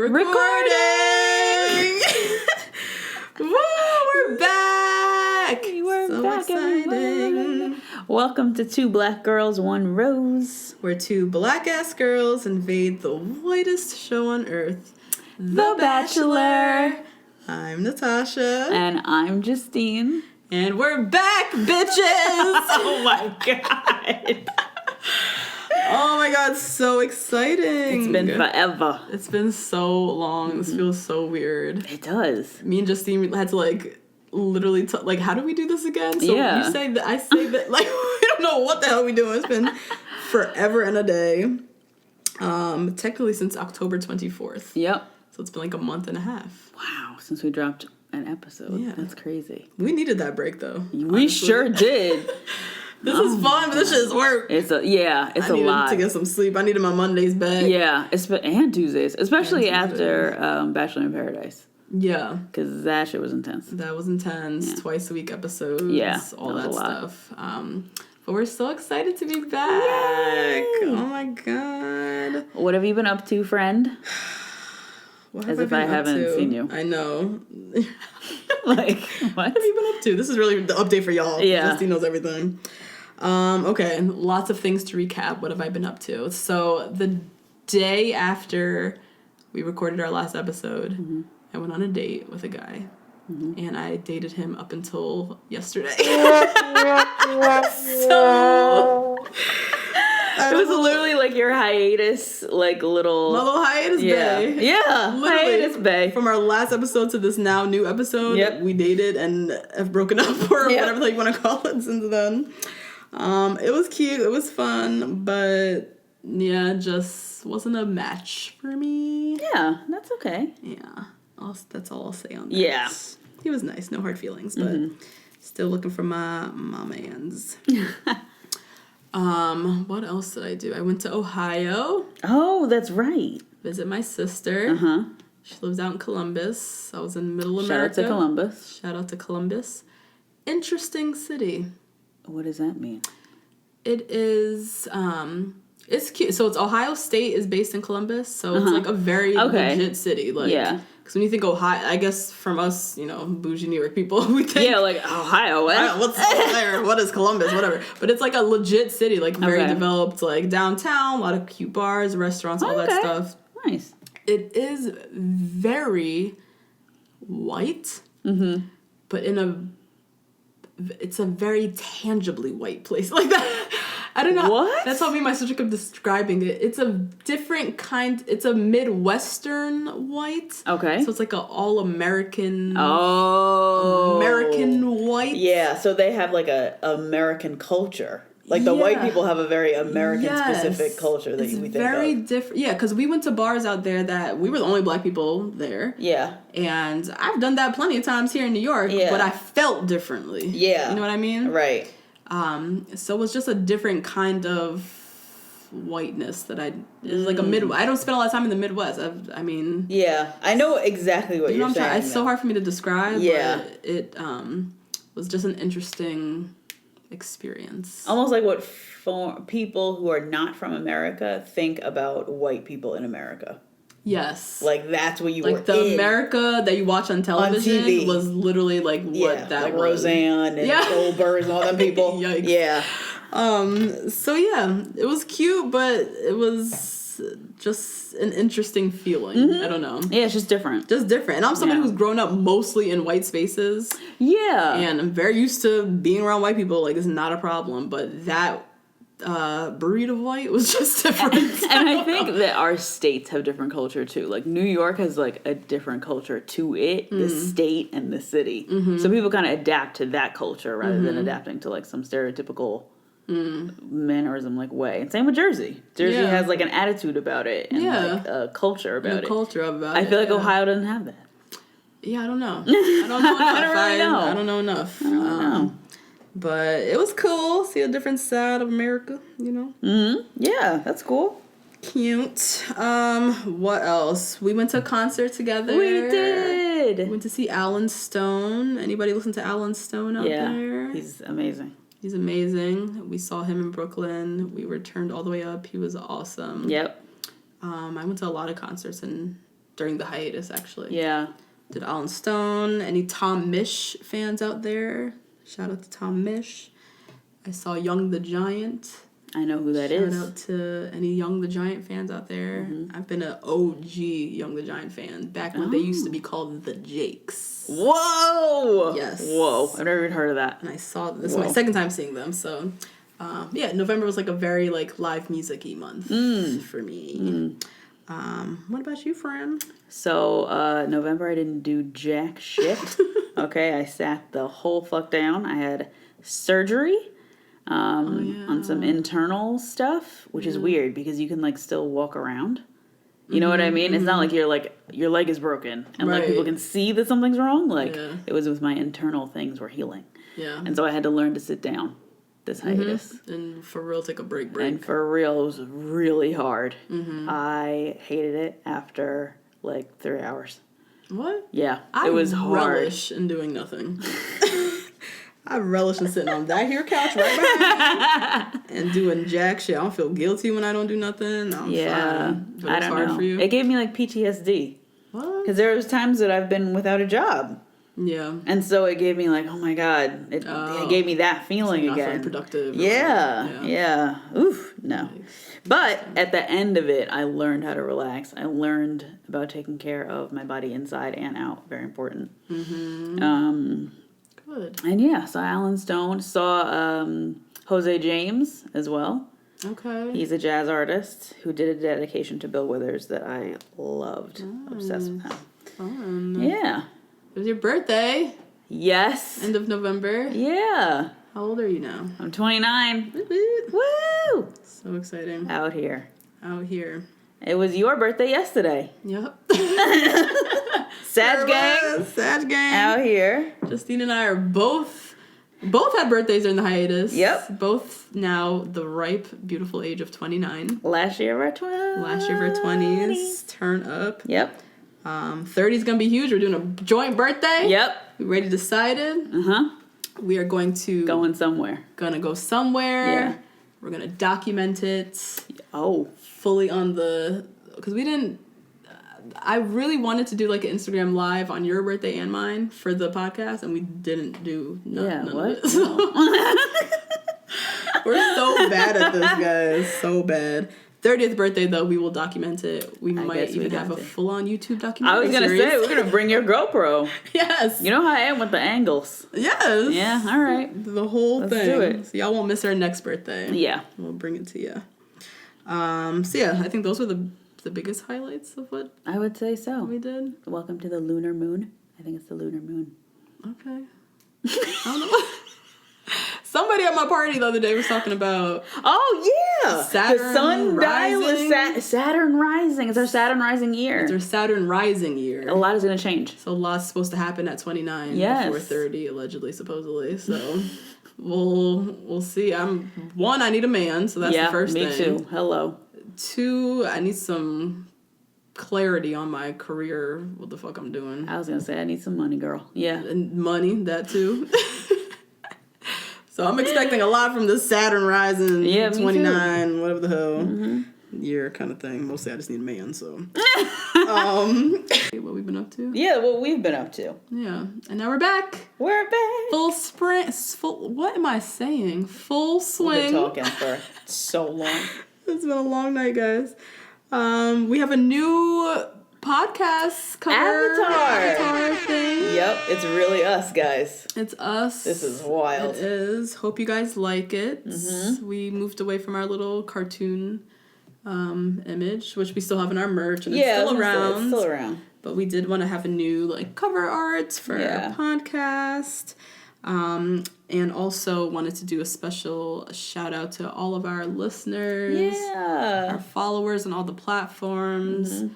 Recording! Woo! We're back! We're so back, exciting. Everyone. Welcome to Two Black Girls, One Rose. Where two black-ass girls invade the whitest show on earth, The Bachelor. I'm Natasha. And I'm Justine. And we're back, bitches! Oh my god. Oh my god, so exciting. It's been forever. It's been so long. This feels so weird. It does. Me and Justine had to literally how do we do this again? So Yeah. you say that, I say that, we don't know what the hell we do. It's been forever and a day. Technically since October 24th. Yep. So it's been a month and a half. Wow, since we dropped an episode. Yeah. That's crazy. We needed that break though. We honestly. sure did. This is fun, but this shit is work. It's a lot. I needed to get some sleep. I needed my Mondays back. Yeah, and Tuesdays, especially after Bachelor in Paradise. Yeah. Because that shit was intense. That was intense. Yeah. Twice a week episodes. Yeah, all that that was a lot. stuff. But we're so excited to be back. Yay. Oh my god. What have you been up to, friend? What As have if I I been up haven't to? seen you. I know. What? What have you been up to? This is really the update for y'all. Yeah. Justine knows everything. Okay, lots of things to recap. What have I been up to? So the day after we recorded our last episode, I went on a date with a guy. And I dated him up until yesterday. So It was literally your hiatus, little... my little hiatus bay. Yeah, Literally, hiatus bay. From our last episode to this now new episode, Yep. we dated and have broken up or whatever the you want to call it since then. It was cute. It was fun, but yeah, just wasn't a match for me. Yeah, that's okay. Yeah, that's all I'll say on that. Yeah. He was nice. No hard feelings, but still looking for my mans. What else did I do? I went to Ohio. Oh, that's right. Visit my sister. Uh-huh. She lives out in Columbus. I was in Middle Shout America. out to Columbus. Shout out to Columbus. Interesting city. What does that mean? It is, it's cute. So it's Ohio State is based in Columbus. So it's a very legit city. Yeah. Because when you think Ohio, I guess from us, bougie New York people, we think. Yeah, Ohio, what? What's there? What is Columbus? Whatever. But it's a legit city, very developed, downtown, a lot of cute bars, restaurants, all that stuff. Nice. It is very white, but it's a very tangibly white place. That. I don't know. What? That's how me and my sister kept describing it. It's a different kind. It's a Midwestern white. Okay. So it's a all American. Oh. American white. Yeah, so they have a American culture. The white people have a very American-specific culture that we think very of. different. Yeah, because we went to bars out there that we were the only black people there. Yeah. And I've done that plenty of times here in New York, but I felt differently. Yeah. You know what I mean? Right. So it was just a different kind of whiteness that I don't spend a lot of time in the Midwest. Yeah, I know exactly what you're saying. It's so hard for me to describe. Yeah. But it was just an interesting experience. Almost like what people who are not from America think about white people in America. Yes. That's what you were the in. America that you watch on television on TV. was literally what that was. Roseanne and Goldberg and all them people. Yikes. Yeah. So yeah, it was cute, but it was just an interesting feeling. I don't know. Yeah, it's just different. Just different. And I'm someone who's grown up mostly in white spaces. Yeah. And I'm very used to being around white people. It's not a problem. But that breed of white was just different. And I think that our states have different culture too. New York has a different culture to it, the state and the city. So people kind of adapt to that culture rather than adapting to some stereotypical mannerism way. And same with Jersey. Jersey has an attitude about it and a culture about it. Culture about I it. feel Ohio doesn't have that. Yeah, I don't know. I don't know enough. I don't really know. I don't know enough. I don't know. But it was cool. See a different side of America, Yeah, that's cool. Cute. What else? We went to a concert together. We did. We went to see Alan Stone. Anybody listen to Alan Stone out there? He's amazing. He's amazing. We saw him in Brooklyn. We were turned all the way up. He was awesome. Yep. I went to a lot of concerts in during the hiatus, actually. Yeah. Did Alan Stone. Any Tom Misch fans out there? Shout out to Tom Misch. I saw Young the Giant. I know who that is. Shout out to any Young the Giant fans out there. I've been an OG Young the Giant fan back when they used to be called the Jakes. Whoa! Yes. Whoa. I've never even heard of that. And I saw this is my second time seeing them. So, November was like a very like live music-y month for me. What about you, friend? So, November I didn't do jack shit. Okay, I sat the whole fuck down. I had surgery on some internal stuff, which is weird because you can like still walk around. You know what I mean? It's not like you're like your leg is broken and like people can see that something's wrong. Like it was with my internal things were healing. Yeah. And so I had to learn to sit down this hiatus. And for real, take a break. And for real, it was really hard. I hated it after like 3 hours. What? Yeah, it was hard. I relish in doing nothing. I relish in sitting on that here couch right behind and doing jack shit. I don't feel guilty when I don't do nothing. I'm fine. But it's hard for you. It gave me like PTSD. What? Because there was times that I've been without a job. Yeah. And so it gave me like, oh my God. It gave me that feeling not again. Feeling productive. Yeah. Oof, no. But at the end of it, I learned how to relax. I learned about taking care of my body inside and out. Very important. Good. And so Alan Stone saw Jose James as well. Okay. He's a jazz artist who did a dedication to Bill Withers that I loved. Obsessed with him. Fun. Yeah. It was your birthday. Yes. End of November. Yeah. How old are you now? I'm 29. Woo! So exciting. Out here. It was your birthday yesterday. Yep. Sag gang. Sag gang. Out here. Justine and I are both had birthdays during the hiatus. Yep. Both now the ripe, beautiful age of 29. Last year of our 20s. Turn up. Yep. 30 is going to be huge. We're doing a joint birthday. Yep. We already decided. We are going to... Gonna go somewhere. Yeah. We're going to document it. Oh. Fully on the... Because we didn't... I really wanted to do like an Instagram live on your birthday and mine for the podcast, and we didn't do none of it. So. We're so bad at this, guys. So bad. 30th birthday, though, we will document it. We might even have a full-on YouTube documentary. I was going to say, we're going to bring your GoPro. Yes. You know how I am with the angles. Yes. Yeah, all right. The whole thing. Let's do it. So y'all won't miss our next birthday. Yeah. We'll bring it to you. I think those were the biggest highlights of what I would say so. We did. Welcome to the lunar moon. I think it's the lunar moon. Okay. I don't know. Somebody at my party the other day was talking about... Oh, yeah! Saturn the sun rising. dial is Saturn rising. It's our Saturn rising year. It's our Saturn rising year. A lot is going to change. So a lot's supposed to happen at 29 before 30, allegedly, supposedly. So we'll see. I need a man, so that's the first thing. Me too. Hello. 2, I need some clarity on my career, what the fuck I'm doing. I was going to say, I need some money, girl. Yeah. And money, that too. So I'm expecting a lot from this Saturn rising 29, whatever the hell year kind of thing. Mostly I just need a man, so. What we've been up to? Yeah, what we've been up to. Yeah. And now we're back. We're back. What am I saying? Full swing. We've been talking for so long. It's been a long night, guys. We have a new podcast cover avatar thing. Yep, it's really us, guys. It's us. This is wild. It is. Hope you guys like it. We moved away from our little cartoon image, which we still have in our merch, and it's still around. It's still around. But we did want to have a new cover art for our podcast. And also wanted to do a special shout out to all of our listeners, our followers on all the platforms.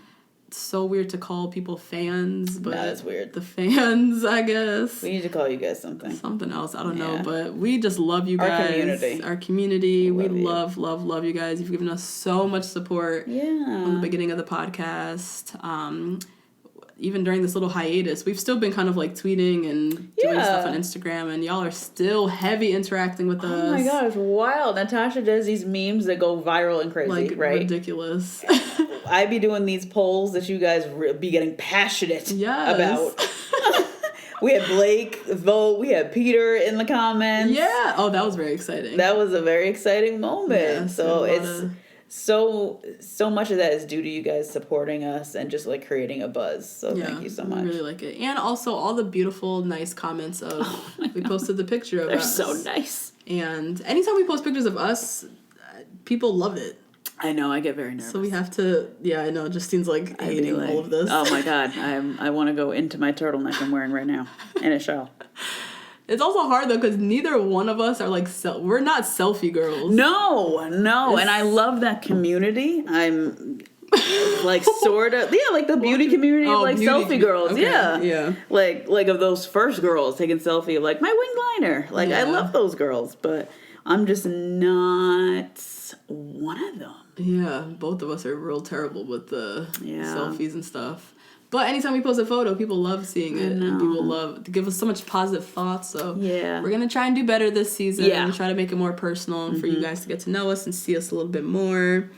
It's so weird to call people fans, but that's weird. The fans, I guess. We need to call you guys something else. I don't know, but we just love you guys. Our community. We love you guys. You've given us so much support on the beginning of the podcast. Even during this little hiatus, we've still been kind of tweeting and doing stuff on Instagram, and y'all are still heavy interacting with us. Oh my god, it's wild. Natasha does these memes that go viral and crazy, right? Ridiculous. I be doing these polls that you guys be getting passionate about. We had Blake vote. We had Peter in the comments. Yeah. Oh, that was very exciting. That was a very exciting moment. Yeah, so it's so much of that is due to you guys supporting us and just like creating a buzz. So thank you so much. I really like it. And also all the beautiful, nice comments of we posted the picture of They're us. so nice. And anytime we post pictures of us, people love it. I know, I get very nervous. So we have to, I know, Justine's like hating all of this. Oh my God, I want to go into my turtleneck I'm wearing right now and a shawl. It's also hard though because neither one of us are like we're not selfie girls. No, and I love that community. I'm like sort of like the beauty community, selfie girls. Okay. Yeah. Like of those first girls taking selfie of like my winged liner. Like I love those girls, but I'm just not one of them. Yeah, both of us are real terrible with the selfies and stuff. But anytime we post a photo, people love seeing it. And people love to give us so much positive thoughts. So we're going to try and do better this season and try to make it more personal and for you guys to get to know us and see us a little bit more.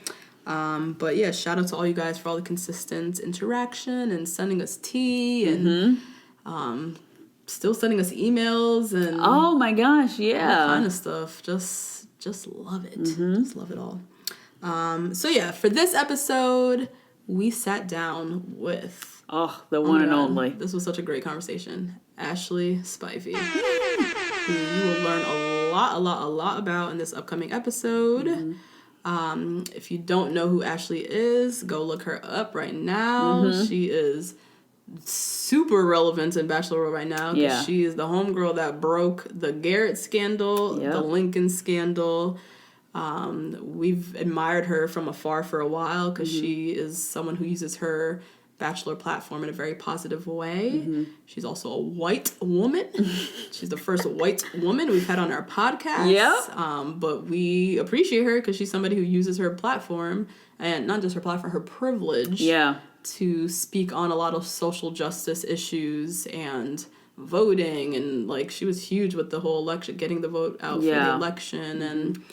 But yeah, shout out to all you guys for all the consistent interaction and sending us tea and still sending us emails and oh my gosh, all kind of stuff. Just love it. Just love it all. So yeah, for this episode, we sat down with the one and only. This was such a great conversation. Ashely Spivey, who you will learn a lot about in this upcoming episode. If you don't know who Ashely is, go look her up right now. She is super relevant in Bachelor World right now because she is the homegirl that broke the Garrett scandal, the Lincoln scandal. We've admired her from afar for a while because she is someone who uses her Bachelor platform in a very positive way. She's also a white woman. She's the first white woman we've had on our podcast. But we appreciate her because she's somebody who uses her platform, and not just her platform, her privilege to speak on a lot of social justice issues and voting. And like she was huge with the whole election, getting the vote out for the election. And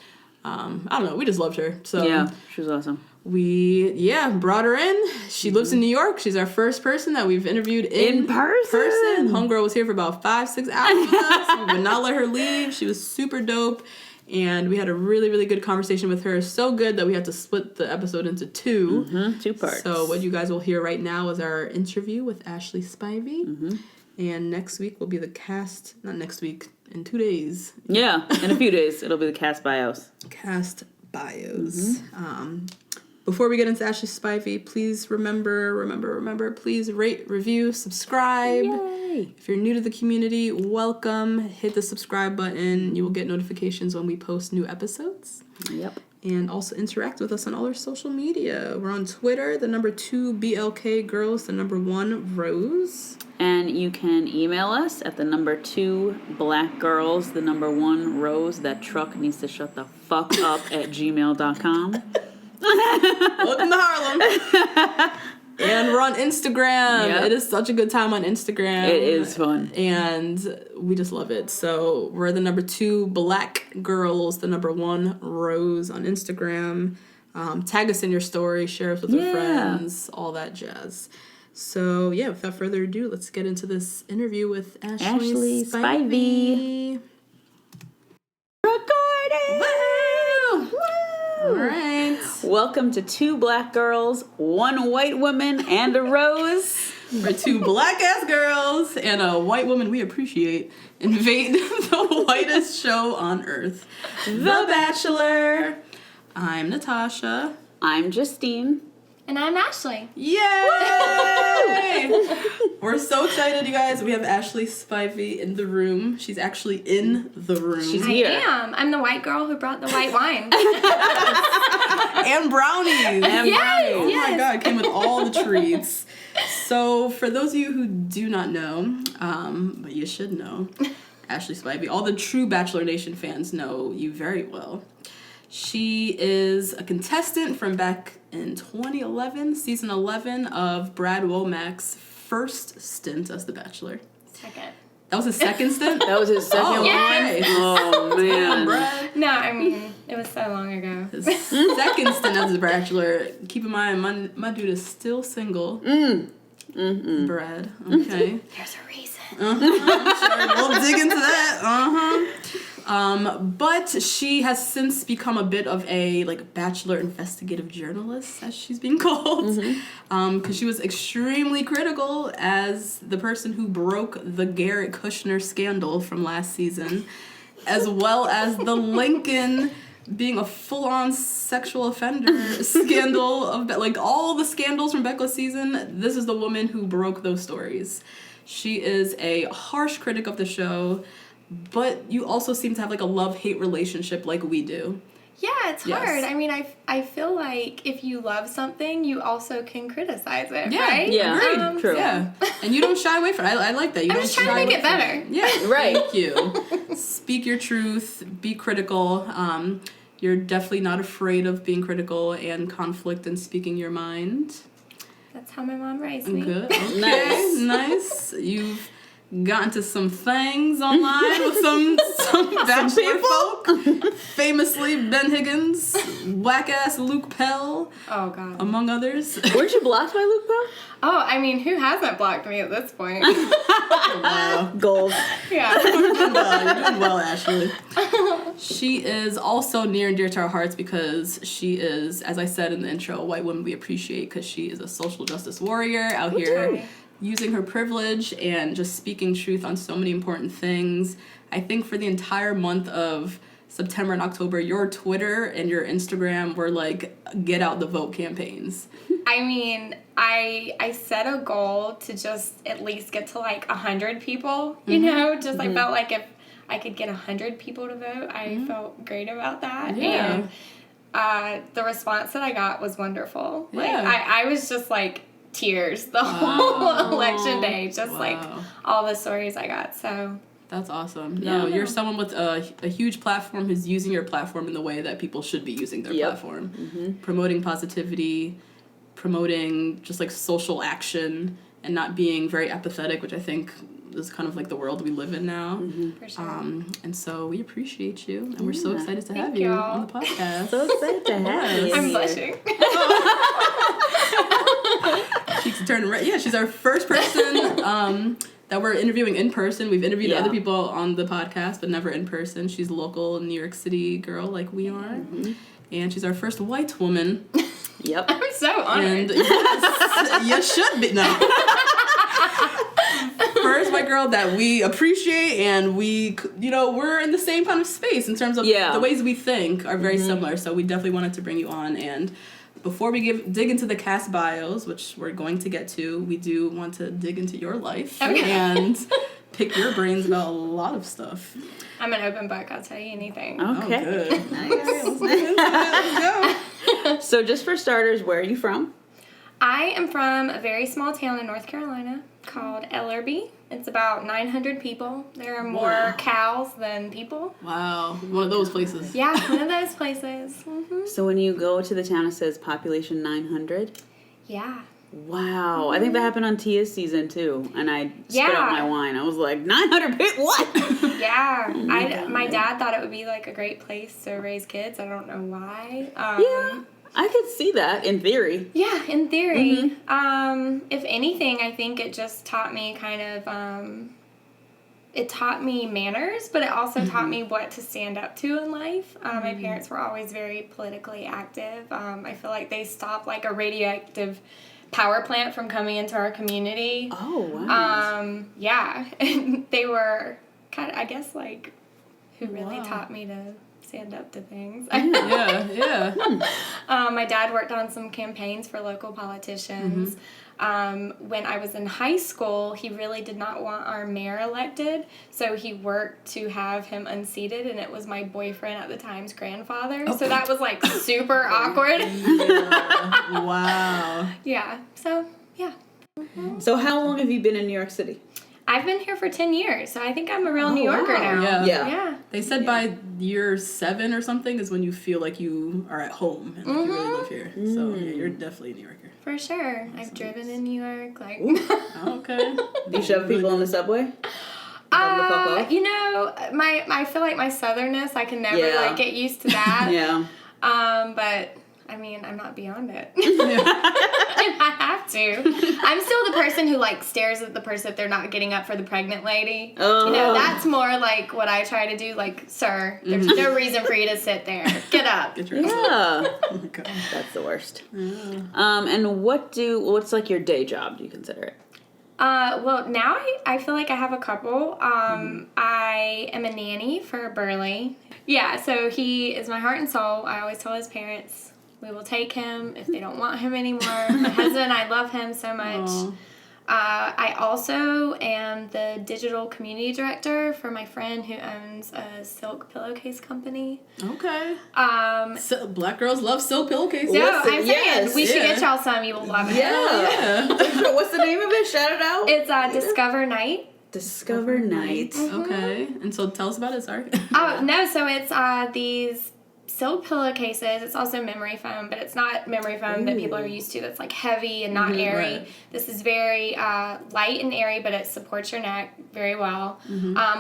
I don't know, we just loved her. So yeah, she was awesome. We brought her in. She lives in New York. She's our first person that we've interviewed in person. Homegirl was here for about 5-6 hours with us. We would not let her leave. She was super dope. And we had a really, really good conversation with her. So good that we had to split the episode into two. 2 parts. So what you guys will hear right now is our interview with Ashely Spivey. And next week will be the cast, not next week, in 2 days. Yeah, in a few days. It'll be the cast bios. Cast bios. Before we get into Ashely Spivey, please remember, please rate, review, subscribe. Yay. If you're new to the community, welcome. Hit the subscribe button. You will get notifications when we post new episodes. Yep. And also interact with us on all our social media. We're on Twitter, the number 2 BLK Girls, the number 1 Rose. And you can email us at the number 2 Black Girls, the number 1 Rose. That truck needs to shut the fuck up at gmail.com. Welcome to Harlem. And we're on Instagram. Yep. It is such a good time on Instagram. It is fun. And we just love it. So we're the number 2 Black Girls, the number 1 Rose on Instagram. Tag us in your story, share us with your friends, all that jazz. So yeah, without further ado, let's get into this interview with Ashely Spivey. Recording! Woo! All right. Welcome to 2 Black Girls, 1 white woman, and a Rose. We're 2 black-ass girls and a white woman we appreciate invade the whitest show on earth, The Bachelor. I'm Natasha. I'm Justine. And I'm Ashely. Yay! We're so excited, you guys. We have Ashely Spivey in the room. She's actually in the room. She's here. I am. I'm the white girl who brought the white wine. And brownies. Yes, Oh my God, came with all the treats. So for those of you who do not know, but you should know, Ashely Spivey, all the true Bachelor Nation fans know you very well. She is a contestant from back in 2011, season 11 of Brad Womack's first stint as The Bachelor. Second. That was his second stint? That was his second Oh, one? yes. Oh, man. Brad. No, I mean, it was so long ago. His second stint as a Bachelor. Keep in mind, my dude is still single. Brad. Okay. There's a reason. Sure, we'll dig into that. But she has since become a bit of a Bachelor investigative journalist, as she's being called, because she was extremely critical as the person who broke the Garrett Kushner scandal from last season, as well as the Lincoln being a full-on sexual offender scandal of all the scandals from Becca's season. This is the woman who broke those stories. She is a harsh critic of the show, but you also seem to have a love-hate relationship like we do. Yeah, it's hard. I mean, I feel like if you love something, you also can criticize it, right? Yeah, agreed. True. Yeah, and you don't shy away from it. I like that. You I'm don't just trying to make it better. Yeah, Right. Thank you. Speak your truth. Be critical. You're definitely not afraid of being critical and conflict and speaking your mind. That's how my mom raised me. Good. Okay. Nice. You've gotten to some things online with some Bachelor folk. Famously, Ben Higgins, whack-ass Luke Pell, Oh, God. among others. Weren't you blocked by Luke Bell? Oh, I mean, who hasn't blocked me at this point? Wow. Gold. Yeah. You're doing well, Ashely. She is also near and dear to our hearts because she is, as I said in the intro, a white woman we appreciate because she is a social justice warrior out here using her privilege and just speaking truth on so many important things. I think for the entire month of September and October, your Twitter and your Instagram were get out the vote campaigns. I mean, I set a goal to just at least get to 100 people, you know? Just I felt like if I could get 100 people to vote, I felt great about that. Yeah. And the response that I got was wonderful. Yeah. I was just tears the whole election day, just all the stories I got. So that's awesome. No, you're someone with a huge platform who's using your platform in the way that people should be using their platform. Promoting positivity, promoting just social action, and not being very apathetic, which I think is kind of the world we live in now. for sure. And so we appreciate you, and we're so excited to have Thank you y'all. on the podcast. So excited to have you. I'm here. blushing. Cheeks are turning red. Yeah, she's our first person that we're interviewing in person. We've interviewed other people on the podcast, but never in person. She's a local New York City girl like we are. And she's our first white woman. Yep. I'm so honored. And yes, you should be. No. First white girl that we appreciate, and we're in the same kind of space in terms of the ways we think are very similar. So we definitely wanted to bring you on. And before we dig into the cast bios, which we're going to get to, we do want to dig into your life and pick your brains about a lot of stuff. I'm an open book. I'll tell you anything. Okay. Oh, good. Nice. Let's go. So just for starters, where are you from? I am from a very small town in North Carolina called Ellerby. It's about 900 people. There are more cows than people. Wow. One of those places. Yeah, one of those places. So when you go to the town, it says population 900? Yeah. Wow. I think that happened on Tia's season, too. And I spit out my wine. I was like, 900 people? What? Yeah. My dad thought it would be a great place to raise kids. I don't know why. Yeah. I could see that in theory. Yeah, in theory. If anything, I think it just taught me it taught me manners, but it also taught me what to stand up to in life. My parents were always very politically active. I feel like they stopped a radioactive power plant from coming into our community. Oh, wow. Yeah. And they were kind of, I guess, who really taught me to stand up to things. Yeah. My dad worked on some campaigns for local politicians. When I was in high school, he really did not want our mayor elected, so he worked to have him unseated, and it was my boyfriend at the time's grandfather. So that was super awkward. Yeah. Wow. Yeah. So, yeah. So how long have you been in New York City? I've been here for 10 years, so I think I'm a real New Yorker now. Yeah. They said by year 7 or something is when you feel like you are at home and you really live here. So you're definitely a New Yorker. For sure. I've driven in New York. Okay. Do you shove people on the subway? the fuck off? You know, I feel like my southernness, I can never like get used to that. Yeah. But I mean, I'm not beyond it. I have to. I'm still the person who like stares at the person if they're not getting up for the pregnant lady. Oh. You know, that's more like what I try to do. Like, sir, there's no reason for you to sit there. Get up. Get your Yeah. Oh my God. That's the worst. Yeah. And what's like your day job? Do you consider it? Well, now I feel like I have a couple. I am a nanny for Burley. Yeah, so he is my heart and soul. I always tell his parents, we will take him if they don't want him anymore. My husband, I love him so much. Aww. I also am the digital community director for my friend who owns a silk pillowcase company. Okay. So, Black girls love silk pillowcases. no, I'm saying yes, we should yeah. get y'all some. You will love it. Yeah. What's the name of it? Shout it out. It's Discover Night. Discover Night. Okay. And so tell us about it, sorry. Oh, no, so it's these silk pillowcases. It's also memory foam, but it's not memory foam that people are used to that's like heavy and not airy. Right. This is very light and airy, but it supports your neck very well.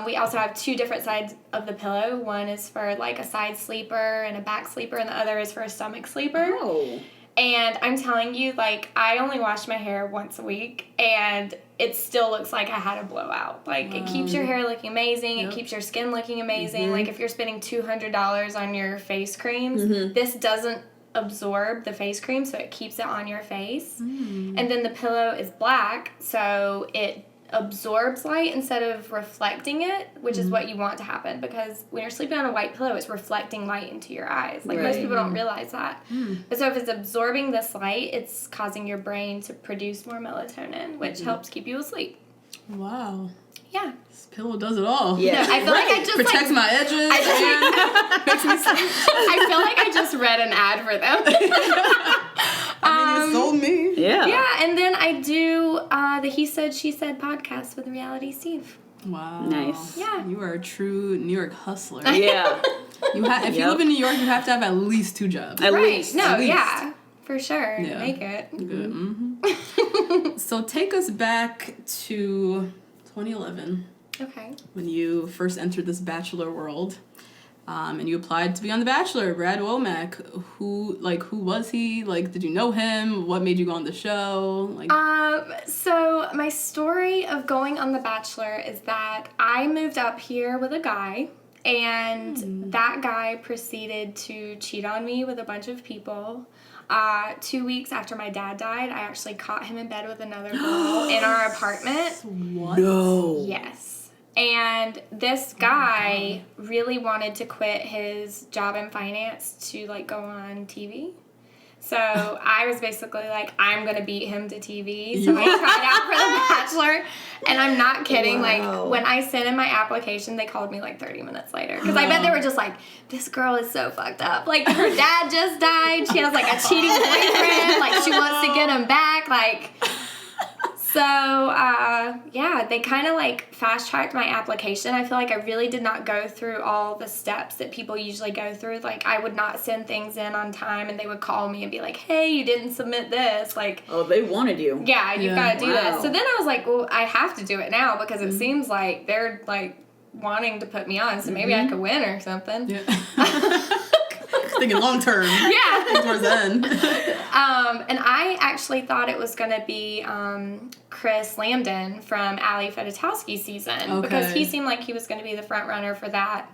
We also have two different sides of the pillow. One is for like a side sleeper and a back sleeper, and the other is for a stomach sleeper. Oh. And I'm telling you, like, I only wash my hair once a week, and it still looks like I had a blowout. Like, it keeps your hair looking amazing. Yep. It keeps your skin looking amazing. Like, if you're spending $200 on your face creams, this doesn't absorb the face cream, so it keeps it on your face. And then the pillow is black, so it absorbs light instead of reflecting it, which is what you want to happen, because when you're sleeping on a white pillow, it's reflecting light into your eyes. Like, most people don't realize that. But so if it's absorbing this light, it's causing your brain to produce more melatonin, which helps keep you asleep. Wow. Yeah. This pillow does it all. Yeah. No, I feel like I just Protects like, my edges and makes me sleep. I feel like I just read an ad for them. I mean, you sold me. Yeah. Yeah, and then I do the He Said, She Said podcast with Reality Steve. Wow. Nice. Yeah. You are a true New York hustler. Yeah. If you live in New York, you have to have at least 2 jobs. At Right. least. No, At least. yeah. For sure. Yeah. Make it. Good. Mm-hmm. So take us back to 2011 Okay. when you first entered this Bachelor world. And you applied to be on The Bachelor, Brad Womack. Who was he? Like, did you know him? What made you go on the show? Like, So my story of going on The Bachelor is that I moved up here with a guy, and that guy proceeded to cheat on me with a bunch of people. 2 weeks after my dad died, I actually caught him in bed with another girl in our apartment. what? No. Yes. And this guy really wanted to quit his job in finance to, like, go on TV. So I was basically like, I'm going to beat him to TV. So I tried out for The Bachelor. And I'm not kidding. Wow. Like, when I sent in my application, they called me, like, 30 minutes later. Because I bet they were just like, this girl is so fucked up. Like, her dad just died. She has, like, a cheating boyfriend. Like, she wants to get him back. Like... So, yeah, they kind of, like, fast-tracked my application. I feel like I really did not go through all the steps that people usually go through. Like, I would not send things in on time, and they would call me and be like, hey, you didn't submit this. Like, Oh, they wanted you. yeah, you've Yeah. got to do Wow. this. So then I was like, well, I have to do it now because it seems like they're, like, wanting to put me on, so maybe I could win or something. Yeah. Thinking long term. Yeah. Towards the end. And I actually thought it was going to be Chris Lambden from Ali Fedotowsky's season because Okay. he seemed like he was going to be the front runner for that.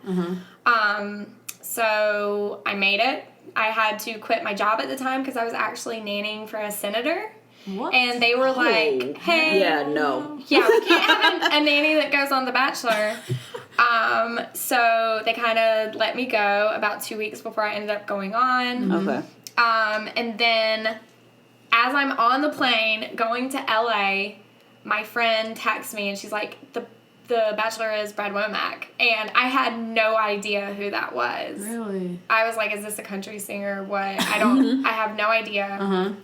So I made it. I had to quit my job at the time because I was actually nannying for a senator. What? And they were like, hey. Yeah, no. Yeah, we can't have a nanny that goes on The Bachelor. So they kind of let me go about 2 weeks before I ended up going on. Okay. And then as I'm on the plane going to LA, my friend texts me and she's like, the Bachelor is Brad Womack. And I had no idea who that was. Really? I was like, is this a country singer or what? I have no idea.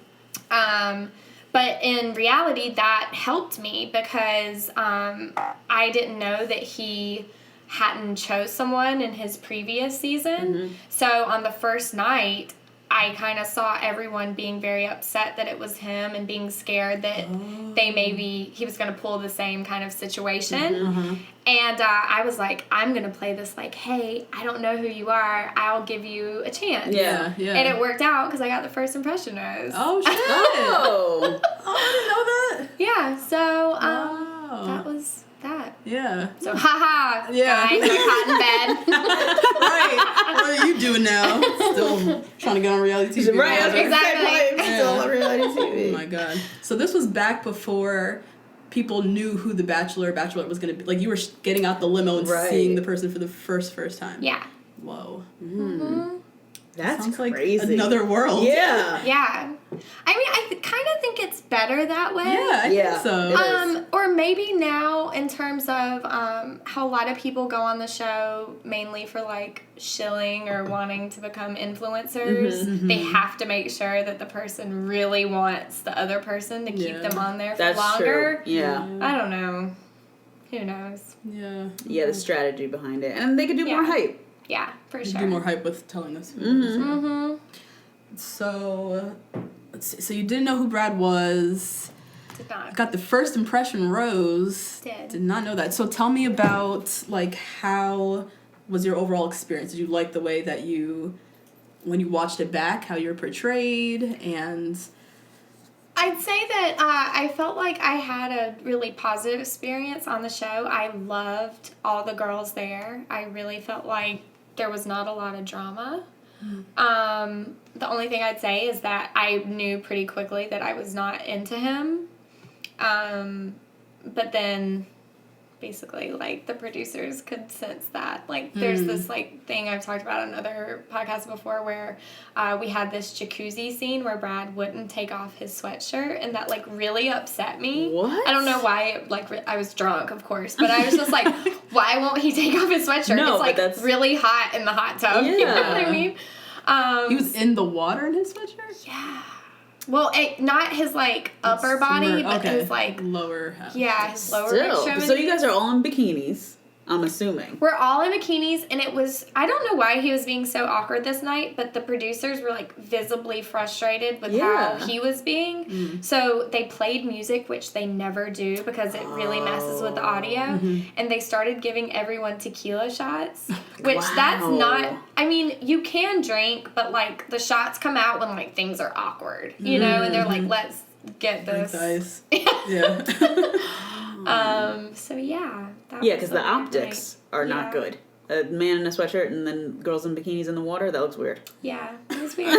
But in reality, that helped me because I didn't know that he hadn't chose someone in his previous season. So on the first night, I kind of saw everyone being very upset that it was him and being scared that he was going to pull the same kind of situation. And I was like, I'm going to play this like, hey, I don't know who you are. I'll give you a chance. Yeah. And it worked out because I got the first impression rose. Oh, shit. Oh. I didn't know that. Yeah, so Wow. that was that. Yeah. So, haha, Yeah. guys, I'm hot in bed. Right. What are you doing now? Still trying to get on reality TV. Right, I was gonna say, Exactly. still on reality Oh TV. my god. So this was back before people knew who the Bachelor or Bachelorette was going to be. Like, you were getting out the limo and seeing the person for the first time. Yeah. Whoa. That's Sounds crazy. like another world. Yeah. Yeah. I mean, I kind of think it's better that way. Yeah, I Yeah. think so. It is. Or maybe now in terms of how a lot of people go on the show mainly for like shilling or wanting to become influencers, they have to make sure that the person really wants the other person to keep them on there for That's longer. true. Yeah. I don't know. Who knows? Yeah. Yeah, the strategy behind it. And they could do more hype. Yeah, for You sure. do more hype with telling us. So, let's see. So you didn't know who Brad was. Did not. Got the first impression rose. Did not know that. So tell me about, like, how was your overall experience? Did you like the way that when you watched it back, how you were portrayed? And I'd say that I felt like I had a really positive experience on the show. I loved all the girls there. I really felt like there was not a lot of drama. The only thing I'd say is that I knew pretty quickly that I was not into him. But then basically, like, the producers could sense that. Like, there's this, like, thing I've talked about on other podcasts before where we had this jacuzzi scene where Brad wouldn't take off his sweatshirt, and that, like, really upset me. What? I don't know why, like, I was drunk, of course, but I was just like, why won't he take off his sweatshirt? No, it's, like, but that's... really hot in the hot tub. You know what I mean? he was in the water in his sweatshirt? Yeah. Well, not his, like, upper body, but his, like... lower half. Yeah, his lower Still. extremity. So you guys are all in bikinis, I'm assuming. We're all in bikinis, and it was... I don't know why he was being so awkward this night, but the producers were, like, visibly frustrated with how he was being. So they played music, which they never do, because it really messes with the audio. And they started giving everyone tequila shots, which that's not... I mean, you can drink, but, like, the shots come out when, like, things are awkward, you know? And they're like, let's get this. Nice. Yeah. So, yeah. Yeah, because the optics are not good. A man in a sweatshirt and then girls in bikinis in the water, that looks weird. Yeah, it was weird.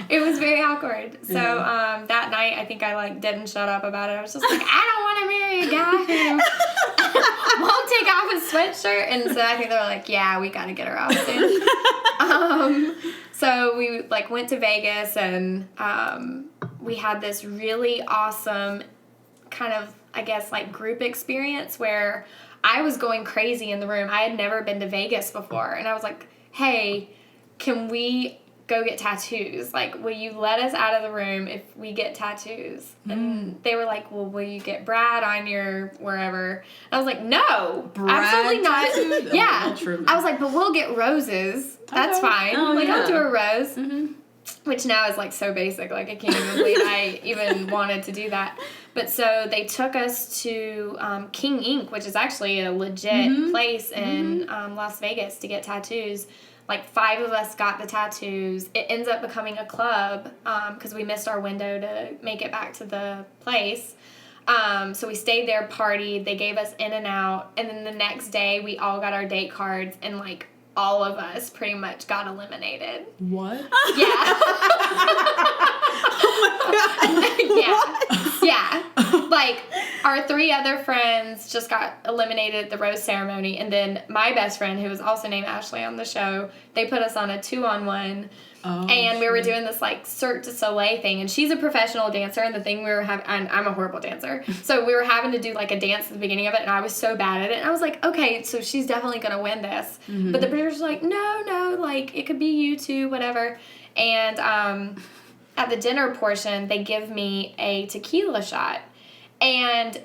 It was very awkward. So that night, I think I like didn't shut up about it. I was just like, I don't want to marry a guy who won't take off his sweatshirt. And so I think they were like, yeah, we got to get her off soon. So we like went to Vegas, and we had this really awesome kind of, I guess, like group experience where I was going crazy in the room. I had never been to Vegas before. And I was like, hey, can we go get tattoos? Like, will you let us out of the room if we get tattoos? And they were like, well, will you get Brad on your wherever? And I was like, no, absolutely not. Tattoos? Yeah. Oh, true. I was like, but we'll get roses. That's fine. Oh, like, yeah. I'll do a rose. Which now is like so basic, like I can't even believe I even wanted to do that. But so they took us to King Ink, which is actually a legit place in Las Vegas to get tattoos. Like 5 of us got the tattoos. It ends up becoming a club because we missed our window to make it back to the place. So we stayed there, partied. They gave us in and out. And then the next day we all got our date cards, and like all of us pretty much got eliminated. What? Yeah. Yeah. Like, our 3 other friends just got eliminated at the rose ceremony, and then my best friend, who was also named Ashely on the show, they put us on a 2-on-1. And we were doing this, like, Cirque du Soleil thing. And she's a professional dancer. And the thing we were having... And I'm a horrible dancer. So we were having to do, like, a dance at the beginning of it. And I was so bad at it. And I was like, okay, so she's definitely going to win this. But the producers were like, no, like, it could be you two, whatever. And at the dinner portion, they give me a tequila shot. And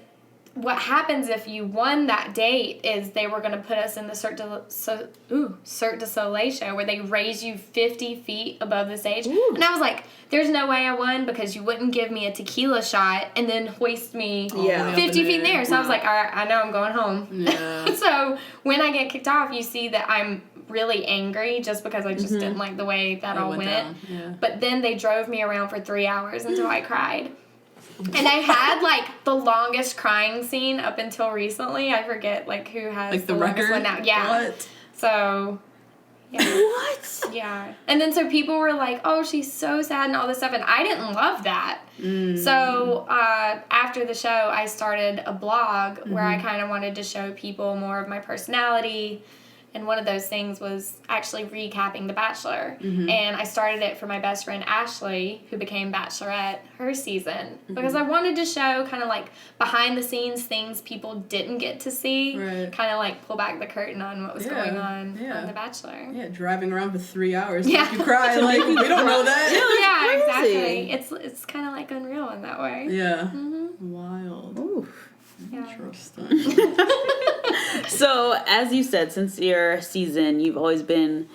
what happens if you won that date is they were going to put us in the Cirque du Soleil show where they raise you 50 feet above the stage. Ooh. And I was like, there's no way I won because you wouldn't give me a tequila shot and then hoist me 50 feet in the air. So I was like, all right, I know I'm going home. Yeah. So when I get kicked off, you see that I'm really angry just because I just didn't like the way that all went. Yeah. But then they drove me around for 3 hours until I cried. And I had, like, the longest crying scene up until recently. I forget, like, who has like the longest record? One now. Yeah. What? So, yeah. What? Yeah. And then so people were like, oh, she's so sad and all this stuff. And I didn't love that. So, after the show, I started a blog where I kind of wanted to show people more of my personality. And one of those things was actually recapping The Bachelor. And I started it for my best friend, Ashely, who became Bachelorette her season. Because I wanted to show kind of like behind the scenes things people didn't get to see. Right. Kind of like pull back the curtain on what was going on The Bachelor. Yeah, driving around for 3 hours to make you cry. Like, we don't know that. Yeah, exactly. It's kind of like unreal in that way. Yeah. Wild. Oof. Yeah. Interesting. So, as you said, since your season, you've always been,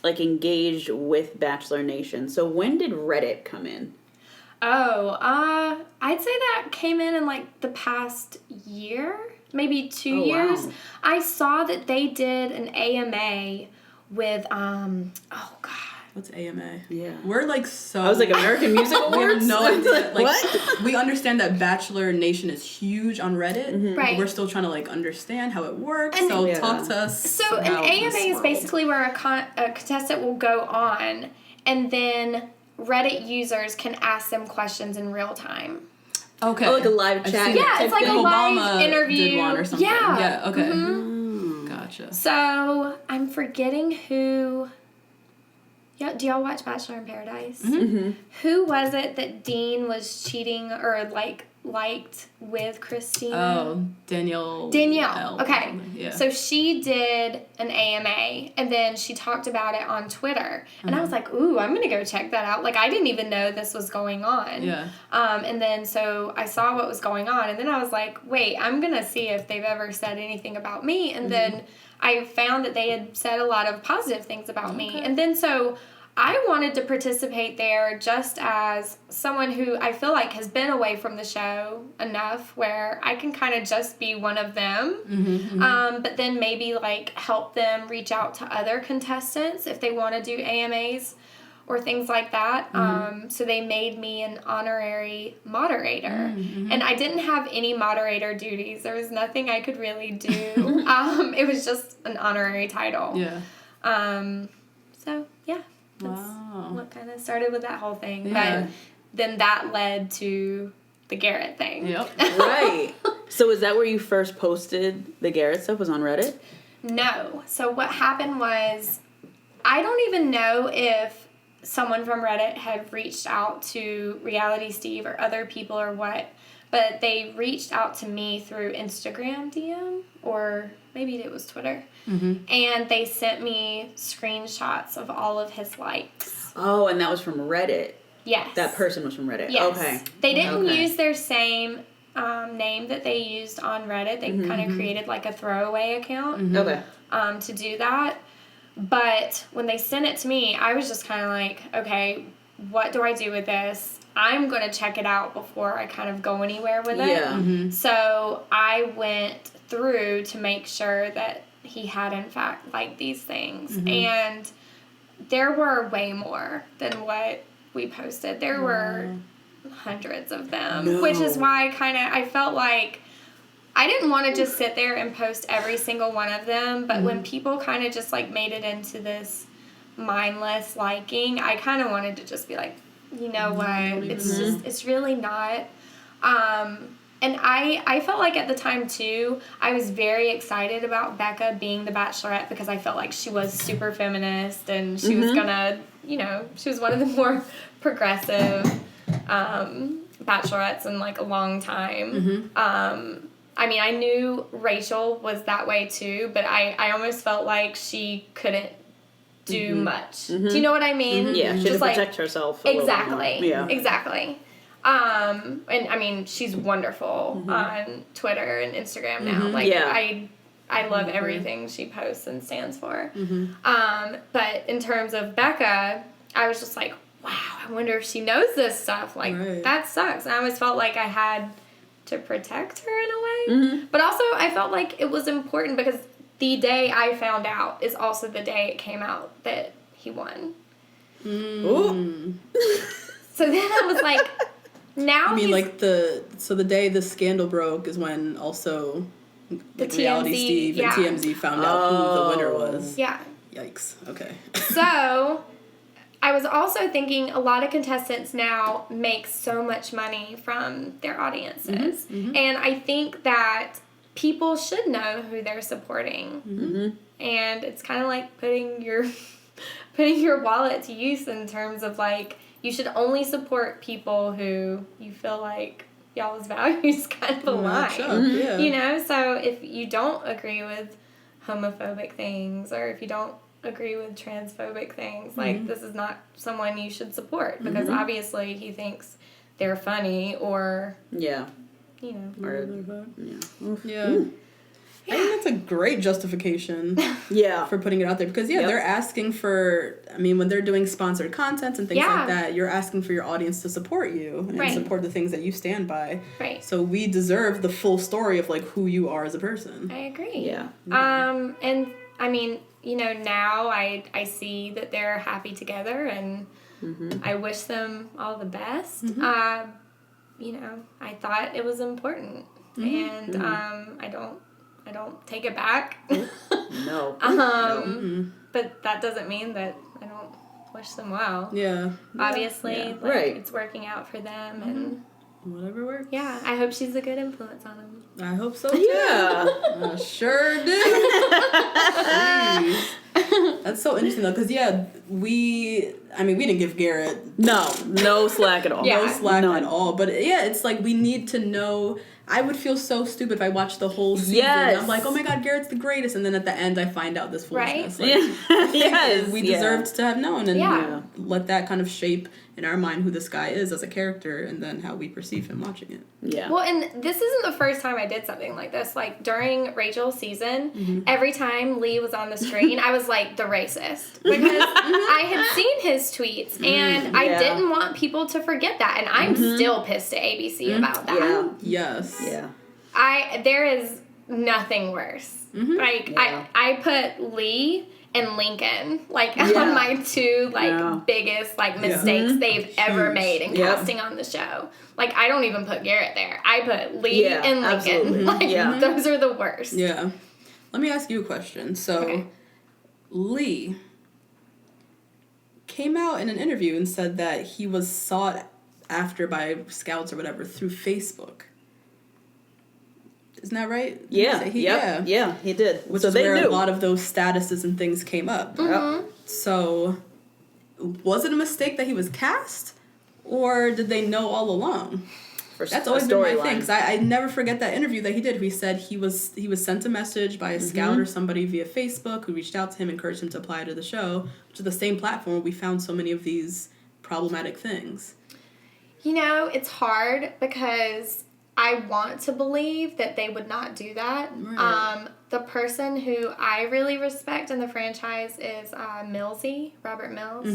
like, engaged with Bachelor Nation. So, when did Reddit come in? Oh, I'd say that came in like, the past year, maybe 2 years. Wow. I saw that they did an AMA with, oh, God. What's AMA? Yeah. We're like so... I was like, American Music Awards? We have no idea. Like, what? We understand that Bachelor Nation is huge on Reddit. Right. We're still trying to, like, understand how it works. And so talk to us. So an AMA is basically where a contestant will go on, and then Reddit users can ask them questions in real time. Okay. Oh, like a live chat. Yeah, it's like a live Obama interview. Did one or something. Yeah. Yeah, okay. Gotcha. So, I'm forgetting who... Yeah, do y'all watch Bachelor in Paradise? Who was it that Dean was cheating or, like, liked with Christina? Oh, Danielle. Okay. Yeah. So she did an AMA, and then she talked about it on Twitter. And I was like, ooh, I'm going to go check that out. Like, I didn't even know this was going on. Yeah. And then so I saw what was going on, and then I was like, wait, I'm going to see if they've ever said anything about me. And then I found that they had said a lot of positive things about me. And then so I wanted to participate there just as someone who I feel like has been away from the show enough where I can kind of just be one of them. But then maybe like help them reach out to other contestants if they want to do AMAs or things like that. So they made me an honorary moderator. And I didn't have any moderator duties. There was nothing I could really do. It was just an honorary title. Yeah. So, yeah. That's what kind of started with that whole thing. Yeah. But then that led to the Garrett thing. Yep. Right. So is that where you first posted the Garrett stuff, was on Reddit? No. So what happened was, I don't even know if someone from Reddit had reached out to Reality Steve or other people or what, but they reached out to me through Instagram DM or maybe it was Twitter. And they sent me screenshots of all of his likes. Oh, and that was from Reddit. Yes. That person was from Reddit. Yes. Okay. They didn't use their same name that they used on Reddit. They kind of created like a throwaway account Okay. To do that. But when they sent it to me, I was just kind of like, okay, what do I do with this? I'm going to check it out before I kind of go anywhere with it. Yeah. So I went through to make sure that he had in fact liked these things. And there were way more than what we posted. There were hundreds of them, which is why I felt like I didn't want to just sit there and post every single one of them, but when people kind of just like made it into this mindless liking, I kind of wanted to just be like, you know what, it's really not. And I felt like at the time, too, I was very excited about Becca being the Bachelorette because I felt like she was super feminist and she was gonna, she was one of the more progressive Bachelorettes in, like, a long time. I mean, I knew Rachel was that way, too, but I almost felt like she couldn't do much. Do you know what I mean? Yeah, she had to protect herself a little more. Yeah. Exactly. And I mean, she's wonderful on Twitter and Instagram now. Like, I love everything she posts and stands for. But in terms of Becca, I was just like, wow, I wonder if she knows this stuff. Like, that sucks. And I always felt like I had to protect her in a way. But also, I felt like it was important because the day I found out is also the day it came out that he won. So then I was like, now I mean, like, the day the scandal broke is when also the Reality TMZ, Steve and TMZ found out who the winner was. Yeah. Yikes. Okay. So, I was also thinking a lot of contestants now make so much money from their audiences. And I think that people should know who they're supporting. And it's kind of like putting your wallet to use in terms of, like, you should only support people who you feel like y'all's values kind of align. You know? So if you don't agree with homophobic things, or if you don't agree with transphobic things, like, this is not someone you should support, because obviously he thinks they're funny, or you know, Or, I think that's a great justification for putting it out there, because they're asking for, I mean, when they're doing sponsored content and things like that, you're asking for your audience to support you and support the things that you stand by. So we deserve the full story of, like, who you are as a person. I agree. And I mean, you know, now I see that they're happy together, and I wish them all the best. You know, I thought it was important, and I don't take it back. No. But that doesn't mean that I don't wish them well. Obviously, it's working out for them, and whatever works. Yeah, I hope she's a good influence on him. I hope so too. I sure do. That's so interesting though, because we didn't give Garrett no slack at all. No slack at all. But it's like, we need to know. I would feel so stupid if I watched the whole season. I'm like, oh my God, Garrett's the greatest, and then at the end I find out this foolishness. Like, we deserved to have known, and let that kind of shape in our mind who this guy is as a character, and then how we perceive him watching it. Well, and this isn't the first time I did something like this. Like, during Rachel's season, every time Lee was on the screen, I was like the racist, because I had seen his tweets, and I didn't want people to forget that, and I'm still pissed at ABC about that. There is nothing worse. Like, I put Lee and Lincoln, like, on my two, like, biggest, like, mistakes they've ever made in casting on the show. Like, I don't even put Garrett there. I put Lee and Lincoln. Like, those are the worst. Let me ask you a question. So, Lee came out in an interview and said that he was sought after by scouts or whatever through Facebook. Isn't that right? Yeah, he did. Which is where a lot of those statuses and things came up. So, was it a mistake that he was cast? Or did they know all along? That's always been my thing, because I never forget that interview that he did. He said he was sent a message by a scout or somebody via Facebook who reached out to him, encouraged him to apply to the show, which is the same platform where we found so many of these problematic things. You know, it's hard because I want to believe that they would not do that. The person who I really respect in the franchise is Millsy, Robert Mills.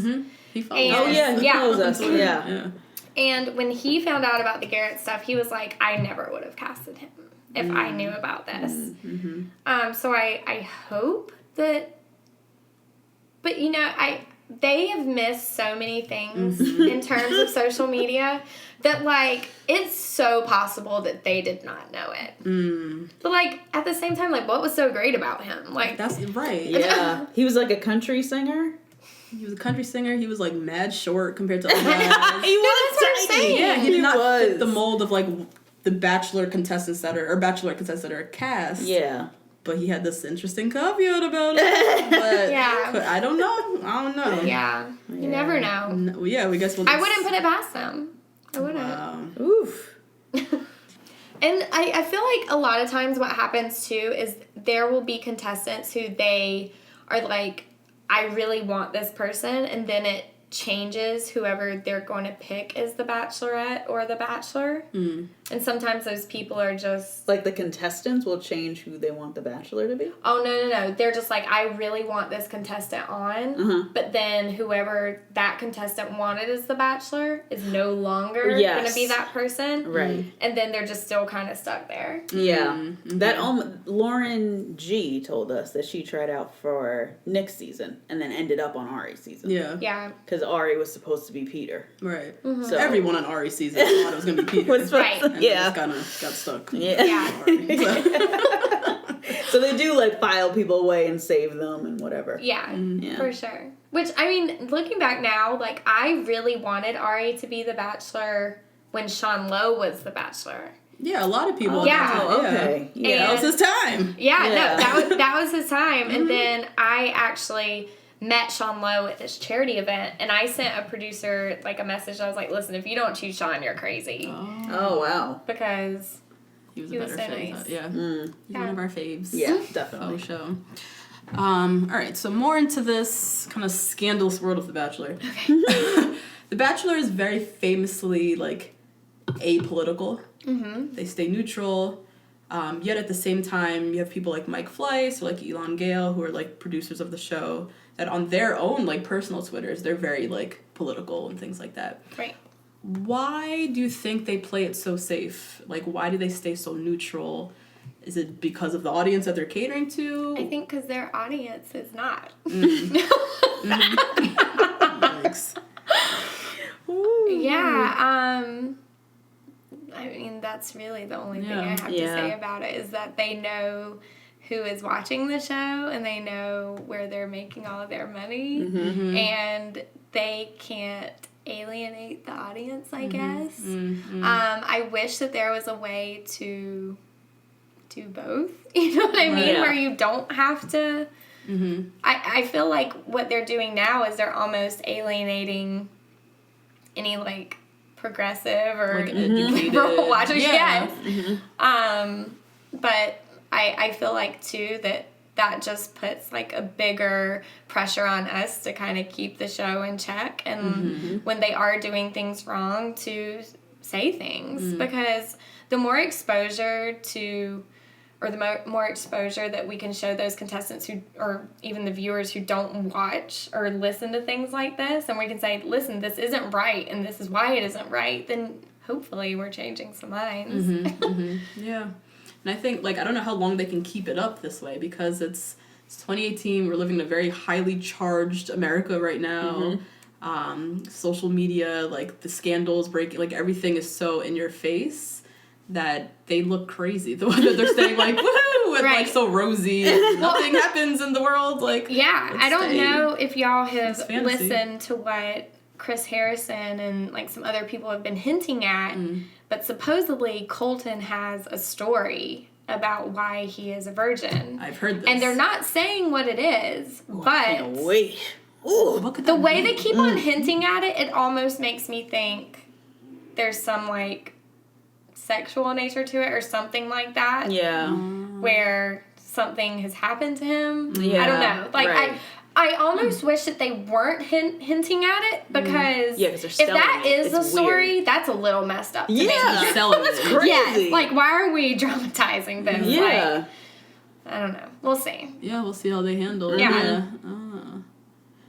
He follows he follows us. And when he found out about the Garrett stuff, he was like, I never would have casted him if I knew about this. So I hope that... But, you know, they have missed so many things in terms of social media that, like, it's so possible that they did not know it. But, like, at the same time, like, what was so great about him? Like, that's right. He was like a country singer. He was a country singer. He was, like, mad short compared to other guys. He was tiny. Yeah, he did not fit the mold of, like, the Bachelor contestants that are cast. But he had this interesting caveat about it. But I don't know. You never know. No, we guess we'll I wouldn't put it past them. I wouldn't. Wow. Oof. And I feel like a lot of times what happens too is there will be contestants who they are like, I really want this person, and then it changes whoever they're going to pick as the Bachelorette or the Bachelor. And sometimes those people are just... Like, the contestants will change who they want the Bachelor to be? Oh, no. They're just like, I really want this contestant on. But then whoever that contestant wanted as the Bachelor is no longer going to be that person. Right. And then they're just still kind of stuck there. Yeah. That Lauren G told us that she tried out for Nick's season and then ended up on Ari's season. Yeah. Yeah. Because Ari was supposed to be Peter. Right. So Everyone on Ari's season thought it was going to be Peter. Right. And Yeah. just kind of got stuck. Yeah. So they do, like, file people away and save them and whatever. Yeah, Yeah. for sure. Which, I mean, looking back now, like, I really wanted Ari to be the Bachelor when Sean Lowe was the Bachelor. Yeah, a lot of people. Yeah. Oh, okay. Yeah, that was his time. Yeah, Yeah. no, that was his time. And then I actually met Sean Lowe at this charity event, and I sent a producer, like, a message. I was like, listen, if you don't choose Sean, you're crazy. Oh, wow. Because He was He a was better so fit. nice. Yeah. He's one of our faves. Yeah, Oh, definitely. show. All right, so more into this kind of scandalous world of The Bachelor. Okay. The Bachelor is very famously, like, apolitical. They stay neutral. Yet at the same time, you have people like Mike Fleiss or like Elon Gale, who are like producers of the show, that on their own like personal Twitters, they're very like political and things like that. right. Why do you think they play it so safe? Like, why do they stay so neutral? Is it because of the audience that they're catering to? I think because their audience is not. Yikes. Yeah, I mean, that's really the only thing I have to Yeah. say about it, is that they know who is watching the show and they know where they're making all of their money, and they can't alienate the audience, I guess. I wish that there was a way to do both, you know what I mean, Yeah. where you don't have to. I feel like what they're doing now is they're almost alienating any, like, progressive or Like educated. liberal watchers. Yeah. Yes. But I feel like, too, that just puts, like, a bigger pressure on us to kind of keep the show in check, and when they are doing things wrong, to say things, because the more exposure or the more exposure that we can show those contestants who, or even the viewers who don't watch or listen to things like this, and we can say, listen, this isn't right, and this is why it isn't right, then hopefully we're changing some minds. Yeah. And I think, like, I don't know how long they can keep it up this way, because it's 2018, we're living in a very highly charged America right now. Social media, like, the scandals breaking, like, everything is so in your face that they look crazy. The way that they're saying, like, woohoo, and, like, so rosy, and nothing happens in the world, like... Yeah, I don't know if y'all have It's fantasy. listened to what Chris Harrison and, like, some other people have been hinting at, but supposedly Colton has a story about why he is a virgin. I've heard this. And they're not saying what it is, but Wait. Ooh. What could the that way mean? they keep on hinting at it, it almost makes me think there's some, like, sexual nature to it or something like that. Yeah. Where something has happened to him. Yeah, I don't know. Like, right. I almost wish that they weren't hinting at it, because Yeah, 'cause they're if selling that it. is It's the story, weird. that's a little messed up to me. Yeah. Selling it. Crazy. Yes, like, why are we dramatizing this? Yeah. Like, I don't know. We'll see. Yeah, we'll see how they handle it. Yeah.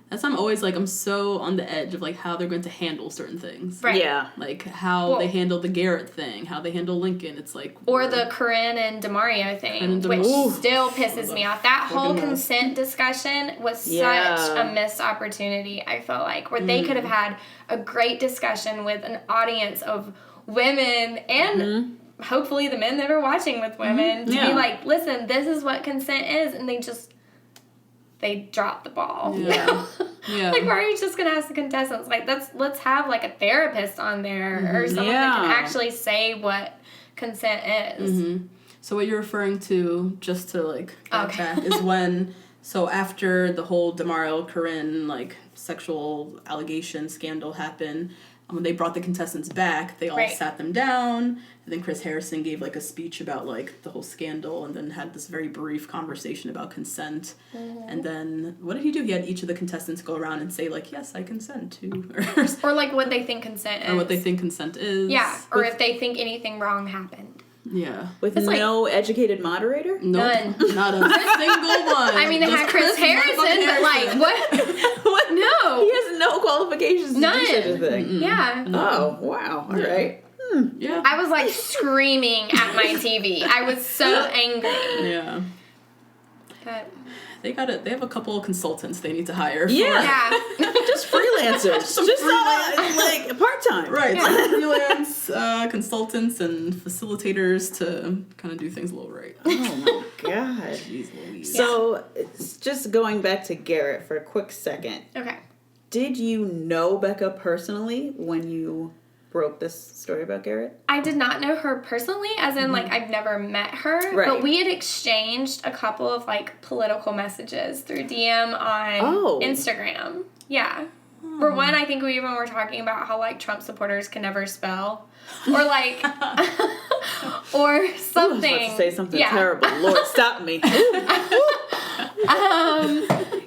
That's why I'm always, like, I'm so on the edge of, like, how they're going to handle certain things. Right. Yeah. Like, how they handle the Garrett thing, how they handle Lincoln. It's like... Or the Corinne and DeMario thing, and which Ooh. still pisses me off. That whole Fucking mess. consent discussion was Yeah. such a missed opportunity, I feel like, where they could have had a great discussion with an audience of women and hopefully the men that are watching with women to Yeah. be like, listen, this is what consent is, and they dropped the ball. Yeah. Yeah. Like, why are you just gonna ask the contestants? Like, let's have, like, a therapist on there or someone that can Yeah. actually say what consent is. So what you're referring to, just to, like, Okay. backtrack, is when... So after the whole DeMario, Corinne, like, sexual allegation scandal happened, when they brought the contestants back, they all Right. sat them down, and then Chris Harrison gave like a speech about like the whole scandal, and then had this very brief conversation about consent. And then what did he do? He had each of the contestants go around and say like, yes, I consent to, Or like what they think consent is. or what they think consent is. Yeah, or if they think anything wrong happened. Yeah. With It's like- no educated moderator? Nope, None. not a single one. I mean, they Just had Chris Harrison, but like, what? What? No. He has no qualifications to None. do such a thing. Yeah. Oh, wow. All Yeah. right. Yeah. I was like screaming at my TV. I was so angry. Yeah. But They have a couple of consultants they need to hire. For, Yeah. yeah. Just freelancers. Some Just freelance- like part-time. Right. Yeah. Freelance consultants and facilitators to kind of do things a little right. Oh my god. Jeez Louise. So, it's just going back to Garrett for a quick second. Okay. Did you know Becca personally when you broke this story about Garrett? I did not know her personally, as in, like, I've never met her. Right. But we had exchanged a couple of, like, political messages through DM on Oh. Instagram. Yeah. For one, I think we even were talking about how, like, Trump supporters can never spell. Or, like, or I was something. about to say something Yeah. terrible. Lord, stop me.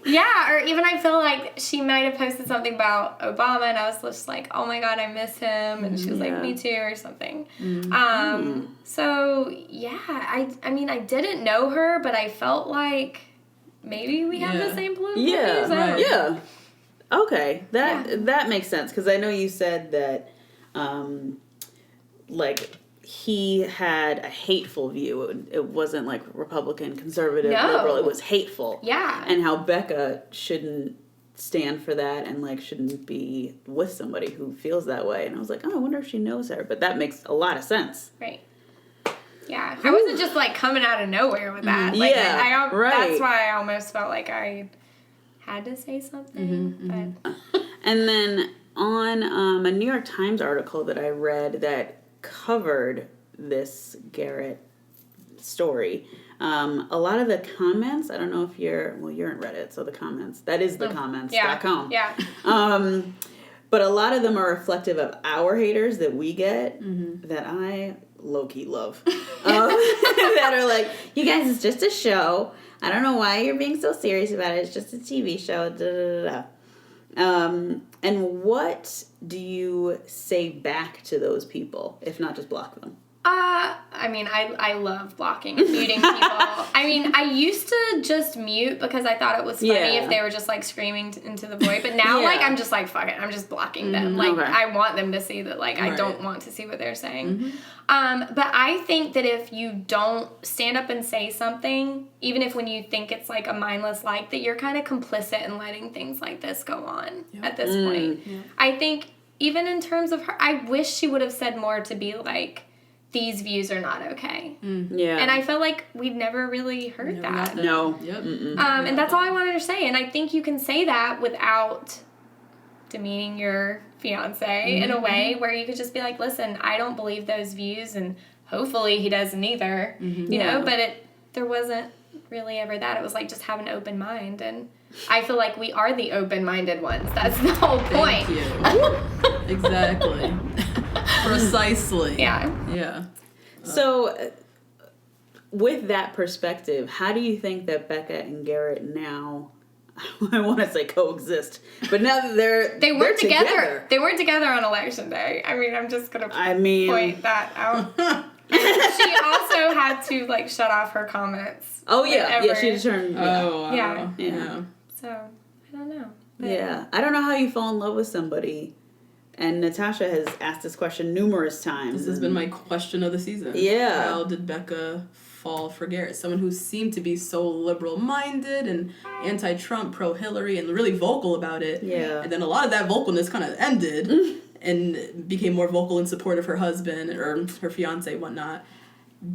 Yeah, or even I feel like she might have posted something about Obama, and I was just like, oh my god, I miss him. And she was Yeah. like, me too, or something. So, yeah, I mean, I didn't know her, but I felt like maybe we have Yeah. the same political Yeah, views. I don't know. yeah. Okay, that makes sense because I know you said that, like he had a hateful view. It wasn't like Republican, conservative, No. liberal. It was hateful. Yeah. And how Becca shouldn't stand for that and like shouldn't be with somebody who feels that way. And I was like, oh, I wonder if she knows her. But that makes a lot of sense. Right. Yeah. I wasn't just like coming out of nowhere with that. Like, Yeah, I don't, right. That's why I almost felt like I had to say something. But And then on a New York Times article that I read that covered this Garrett story, a lot of the comments, I don't know if you're in Reddit, so the comments, that is the comments.com. Yeah. But a lot of them are reflective of our haters that we get that I low-key love. That are like, you guys, it's just a show. I don't know why you're being so serious about it. It's just a TV show. Da, da, da, da. And what do you say back to those people, if not just block them? I mean, I love blocking and muting people. I mean, I used to just mute because I thought it was funny Yeah. if they were just like screaming into the void. But now, Yeah. like, I'm just like, fuck it. I'm just blocking them. Like, Okay. I want them to see that, like, I Right. don't want to see what they're saying. But I think that if you don't stand up and say something, even if when you think it's like a mindless like, that you're kind of complicit in letting things like this go on at this point. Yeah. I think even in terms of her, I wish she would have said more to be like, these views are not okay. Yeah. And I felt like we'd never really heard Never got that. that. No. Yep. And that's all I wanted to say. And I think you can say that without demeaning your fiance in a way where you could just be like, listen, I don't believe those views, and hopefully he doesn't either. You Yeah. know, but there wasn't really ever that. It was like just have an open mind, and I feel like we are the open-minded ones. That's the whole point. Thank you. Exactly. Precisely. Yeah. Yeah. So, with that perspective, how do you think that Becca and Garrett now, I want to say coexist, but now that They weren't they're together. They weren't together on election day. I mean, I'm just gonna point that out. And she also had to like shut off her comments. Oh yeah, whenever- she turned. Yeah. Oh, wow. Yeah. Yeah. So I don't know. But Yeah, I don't know how you fall in love with somebody, and Natasha has asked this question numerous times. This has been my question of the season. Yeah. How did Becca fall for Garrett? Someone who seemed to be so liberal-minded and anti-Trump, pro-Hillary, and really vocal about it. Yeah. And then a lot of that vocalness kind of ended and became more vocal in support of her husband or her fiance and whatnot.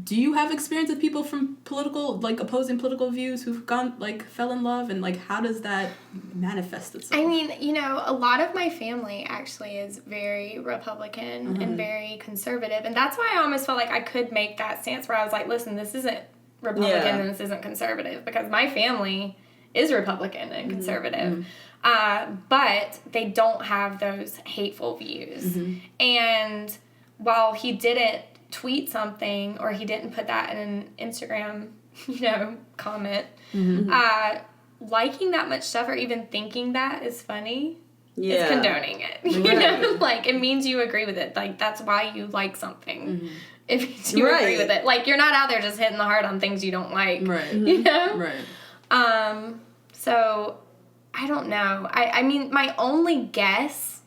Do you have experience with people from opposing political views who've fell in love, and how does that manifest itself? I mean, a lot of my family actually is very Republican and very conservative, and that's why I almost felt like I could make that stance where I was like, listen, this isn't Republican and this isn't conservative, because my family is Republican and conservative. But they don't have those hateful views. And while he didn't tweet something or he didn't put that in an Instagram, comment, liking that much stuff or even thinking that is funny is condoning it. Like, it means you agree with it. Like, that's why you like something. It means you agree with it. Like, you're not out there just hitting the heart on things you don't like. Right. So, I don't know. I mean, my only guess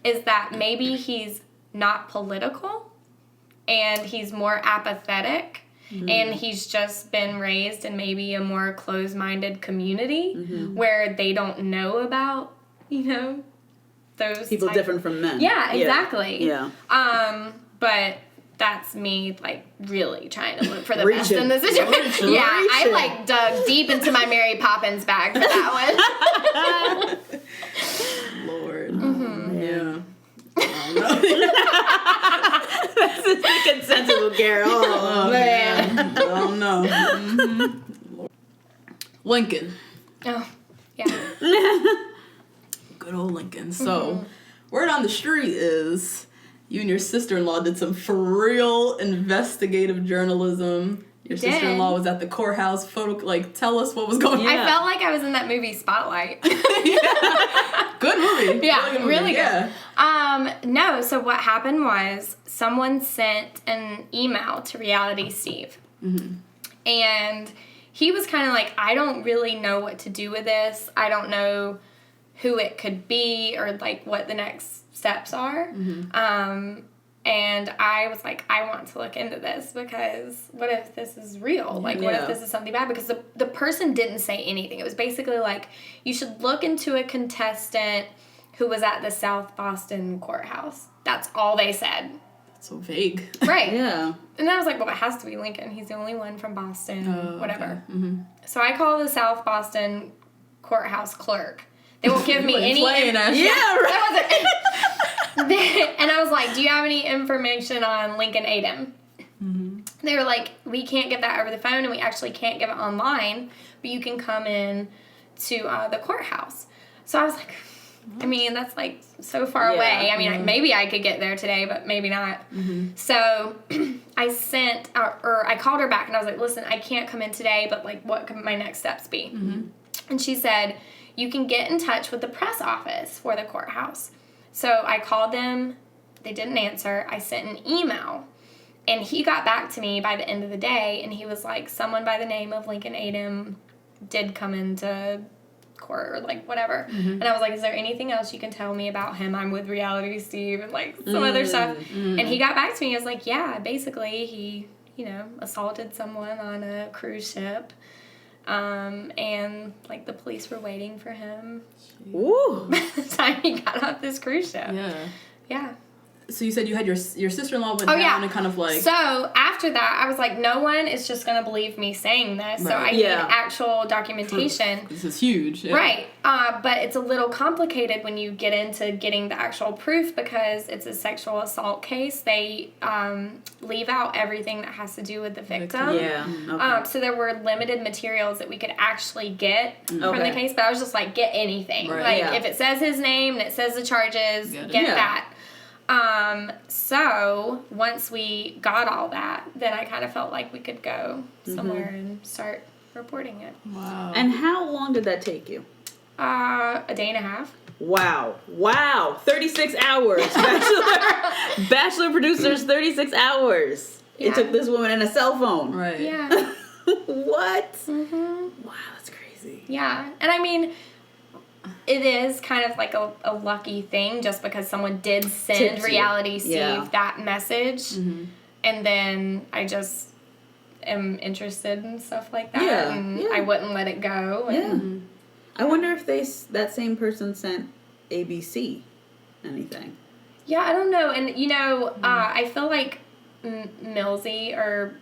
is that maybe he's not political and he's more apathetic and he's just been raised in maybe a more closed-minded community where they don't know about, those people different from men. Yeah, exactly. Yeah. But that's me, like, really trying to look for the best in this situation. Yeah, I, like, dug deep into my Mary Poppins bag for that one. Lord. Yeah. That's the consensus with Garrett. Oh, man. Oh, no. Lincoln. Oh, yeah. Good old Lincoln. So, word on the street is you and your sister-in-law did some for real investigative journalism. Your sister-in-law was at the courthouse tell us what was going on. I felt like I was in that movie Spotlight. Good movie. Yeah, really good. Yeah. No, so what happened was someone sent an email to Reality Steve. And he was kind of like, I don't really know what to do with this. I don't know who it could be or, like, what the next steps are. And I was like, I want to look into this because what if this is real? Like, what if this is something bad? Because the person didn't say anything. It was basically like, you should look into a contestant who was at the South Boston courthouse. That's all they said. That's so vague. Right. Yeah. And I was like, well, it has to be Lincoln. He's the only one from Boston, whatever. Okay. So I call the South Boston courthouse clerk. They won't give me any... Yeah, right. And I was like, do you have any information on Lincoln Adem? They were like, we can't get that over the phone and we actually can't give it online, but you can come in to the courthouse. So I was like, I mean, that's like so far away. I mean, maybe I could get there today, but maybe not. So I called her back and I was like, listen, I can't come in today, but like, what could my next steps be? And she said, you can get in touch with the press office for the courthouse. So I called them. They didn't answer. I sent an email. And he got back to me by the end of the day, and he was like, someone by the name of Lincoln Adem did come into court or, like, whatever. And I was like, is there anything else you can tell me about him? I'm with Reality Steve and, like, some other stuff. And he got back to me. He was like, yeah, basically he, assaulted someone on a cruise ship. And, like, the police were waiting for him. Ooh. By the time he got off this cruise ship. Yeah. So you said you had your sister-in-law went down and kind of like... So after that, I was like, no one is just going to believe me saying this. Right. So I need actual documentation. This is huge. Yeah. Right. But it's a little complicated when you get into getting the actual proof because it's a sexual assault case. They leave out everything that has to do with the victim. Yeah. Okay. So there were limited materials that we could actually get from the case. But I was just like, get anything. Right. Like, if it says his name and it says the charges, get that. So once we got all that, then I kind of felt like we could go somewhere and start reporting it. Wow. And how long did that take you? A day and a half. Wow. 36 hours. Bachelor producers, 36 hours. Yeah. It took this woman and a cell phone. Right. Yeah. What? Wow, that's crazy. Yeah. And I mean, it is kind of like a lucky thing just because someone did send Reality Steve that message. And then I just am interested in stuff like that. And I wouldn't let it go. And, I wonder if that same person sent ABC anything. Yeah, I don't know. And, I feel like Millsy or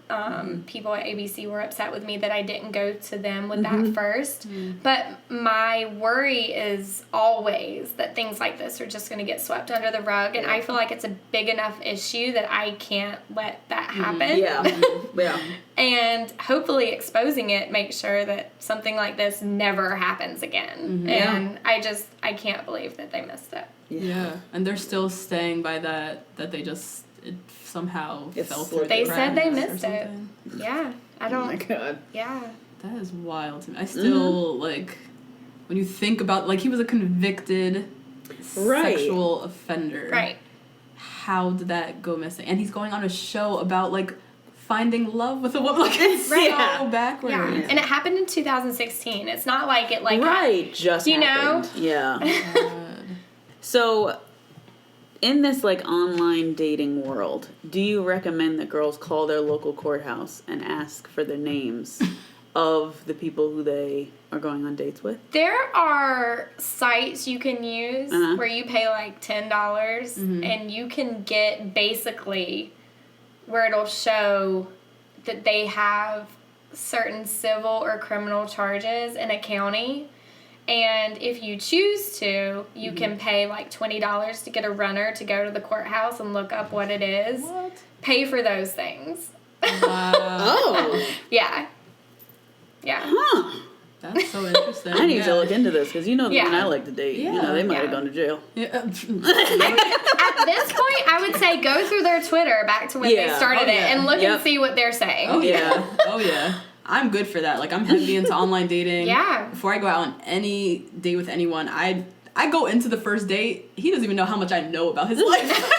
people at ABC were upset with me that I didn't go to them with that first. But my worry is always that things like this are just going to get swept under the rug, and I feel like it's a big enough issue that I can't let that happen. Yeah. And hopefully exposing it makes sure that something like this never happens again. And I can't believe that they missed it. Yeah. And they're still staying by that they just it somehow fell through. They the said they cracks missed or it. something. Yeah. I don't. Oh my God. Yeah. That is wild to me. I still like when you think about like he was a convicted sexual offender. Right. How did that go missing? And he's going on a show about like finding love with a woman. Like it's so backwards. Yeah. And it happened in 2016. It's not like it like just you happened. know? Yeah. So, in this like online dating world, do you recommend that girls call their local courthouse and ask for the names of the people who they are going on dates with? There are sites you can use where you pay like $10 and you can get basically where it'll show that they have certain civil or criminal charges in a county. And if you choose to, you can pay like $20 to get a runner to go to the courthouse and look up what it is. What? Pay for those things. Wow. Oh. Yeah. Huh. That's so interesting. I need to look into this because you know the one I like to date. Yeah. You know, they might have gone to jail. Yeah. At this point, I would say go through their Twitter back to when they started it and look and see what they're saying. Oh yeah. Oh yeah. I'm good for that. Like I'm heavy into online dating. Yeah. Before I go out on any date with anyone, I go into the first date. He doesn't even know how much I know about his life.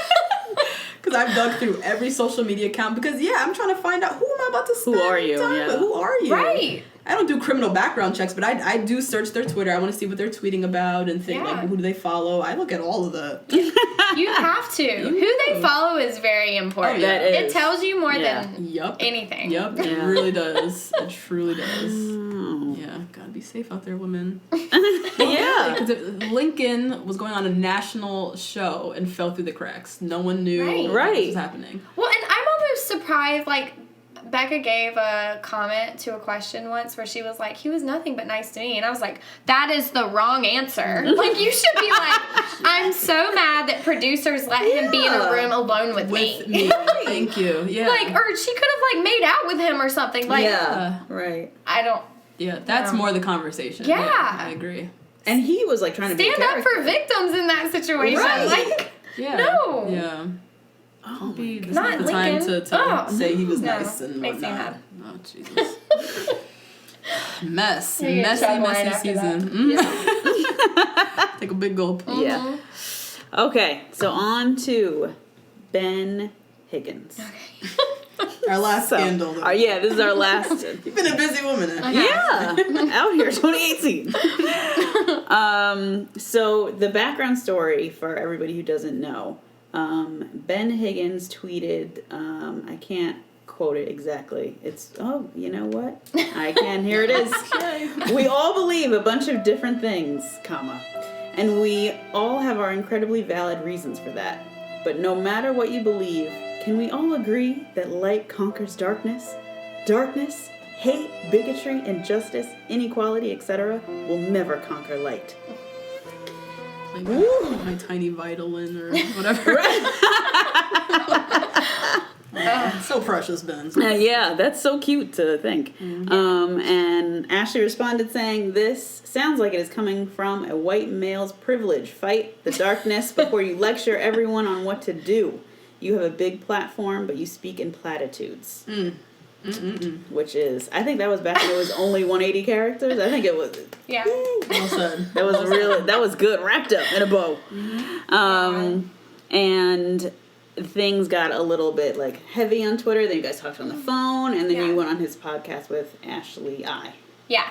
Because I've dug through every social media account. Because I'm trying to find out who am I about to spend Who are you? time with? Who are you? Right. I don't do criminal background checks, but I do search their Twitter. I want to see what they're tweeting about and think like who do they follow. I look at all of the. You have to. Who they follow is very important. Oh, yeah. It tells you more than Yup. anything. Yup. It really does. It truly does. Yeah. Gotta be safe out there, women. Yeah. Because Lincoln was going on a national show and fell through the cracks. No one knew what was happening. Well, and I'm almost surprised, like, Becca gave a comment to a question once where she was like, he was nothing but nice to me. And I was like, that is the wrong answer. Like, you should be like, I'm so mad that producers let him be in a room alone with me. Thank you. Yeah. Like, or she could have, like, made out with him or something. Like, right. I don't. Yeah, that's more the conversation. Yeah. I agree. And he was like trying to stand up for victims in that situation. Right. Like, no. Yeah. Oh, This is not the time Lincoln. to say he was nice and makes me whatnot. mad. Oh, Jesus. Messy season. Take a big gulp. Yeah. Okay, so on to Ben Higgins. Our last scandal. This is our last. You've been a busy woman. Yeah, out here, 2018. So the background story for everybody who doesn't know, Ben Higgins tweeted, I can't quote it exactly. It's, you know what? I can. Here it is. We all believe a bunch of different things, comma, and we all have our incredibly valid reasons for that. But no matter what you believe, can we all agree that light conquers darkness? Darkness, hate, bigotry, injustice, inequality, etc. will never conquer light. Like my tiny violin or whatever. So precious, Ben. Yeah, that's so cute to think. And Ashely responded saying, this sounds like it is coming from a white male's privilege. Fight the darkness before you lecture everyone on what to do. You have a big platform, but you speak in platitudes. Which is, I think that was back when it was only 180 characters. I think it was. Yeah. Well said. That was really, that was good, wrapped up in a bow. And things got a little bit like heavy on Twitter. Then you guys talked on the phone, and then you went on his podcast with Ashely I. Yeah.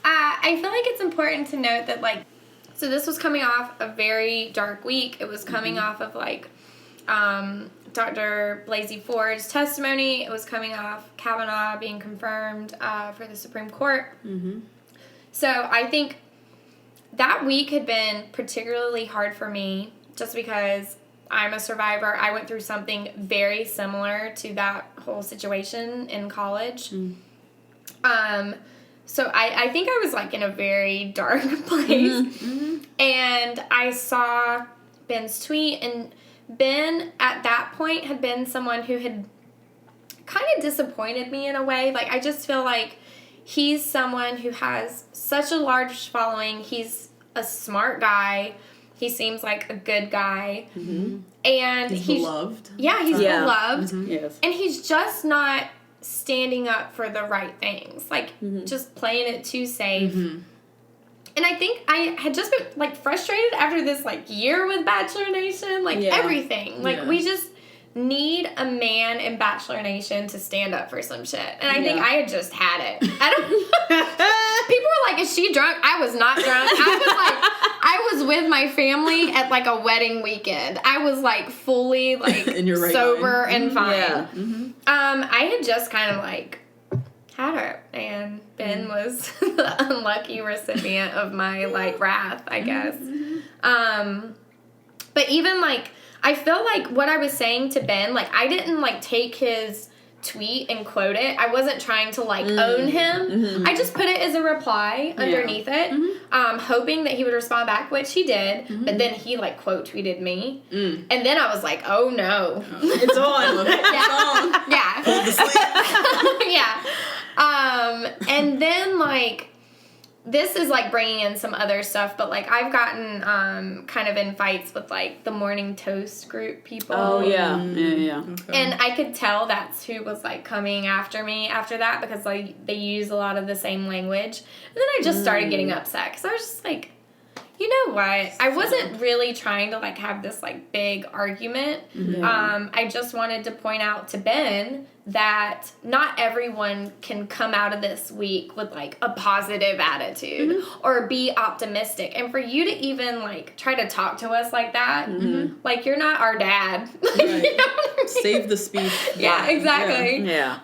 I feel like it's important to note that, like, so this was coming off a very dark week. It was coming off of, like, Dr. Blasey Ford's testimony. It was coming off Kavanaugh being confirmed for the Supreme Court. So I think that week had been particularly hard for me just because I'm a survivor. I went through something very similar to that whole situation in college. So I think I was, like, in a very dark place. And I saw Ben's tweet, and Ben, at that point, had been someone who had kind of disappointed me in a way. Like, I just feel like he's someone who has such a large following. He's a smart guy. He seems like a good guy. And he's beloved. Yeah, he's beloved. Yes. And he's just not standing up for the right things. Like, just playing it too safe. And I think I had just been, like, frustrated after this, like, year with Bachelor Nation. Like, everything. Like, we just need a man in Bachelor Nation to stand up for some shit. And I think I had just had it. People were like, is she drunk? I was not drunk. I was with my family at, like, a wedding weekend. I was, like, fully, like, in your right sober mind. and fine. Yeah. I had just kind of, like, had her, and Ben was the unlucky recipient of my, like, wrath, I guess. But even, like, I feel like what I was saying to Ben, like, I didn't, like, take his tweet and quote it. I wasn't trying to, like, own him. I just put it as a reply underneath it, hoping that he would respond back, which he did, but then he, like, quote tweeted me, and then I was like, oh, no. It's on. And then, like, this is, like, bringing in some other stuff, but, like, I've gotten kind of in fights with, like, the Morning Toast group people. Oh, yeah. Okay. And I could tell that's who was, like, coming after me after that, because, like, they use a lot of the same language. And then I just started getting upset, because I was just like, you know what? I wasn't really trying to, like, have this, like, big argument. I just wanted to point out to Ben that not everyone can come out of this week with, like, a positive attitude or be optimistic. And for you to even, like, try to talk to us like that, like, you're not our dad. Right. You know what I mean? Save the speech. Yeah, exactly. Yeah.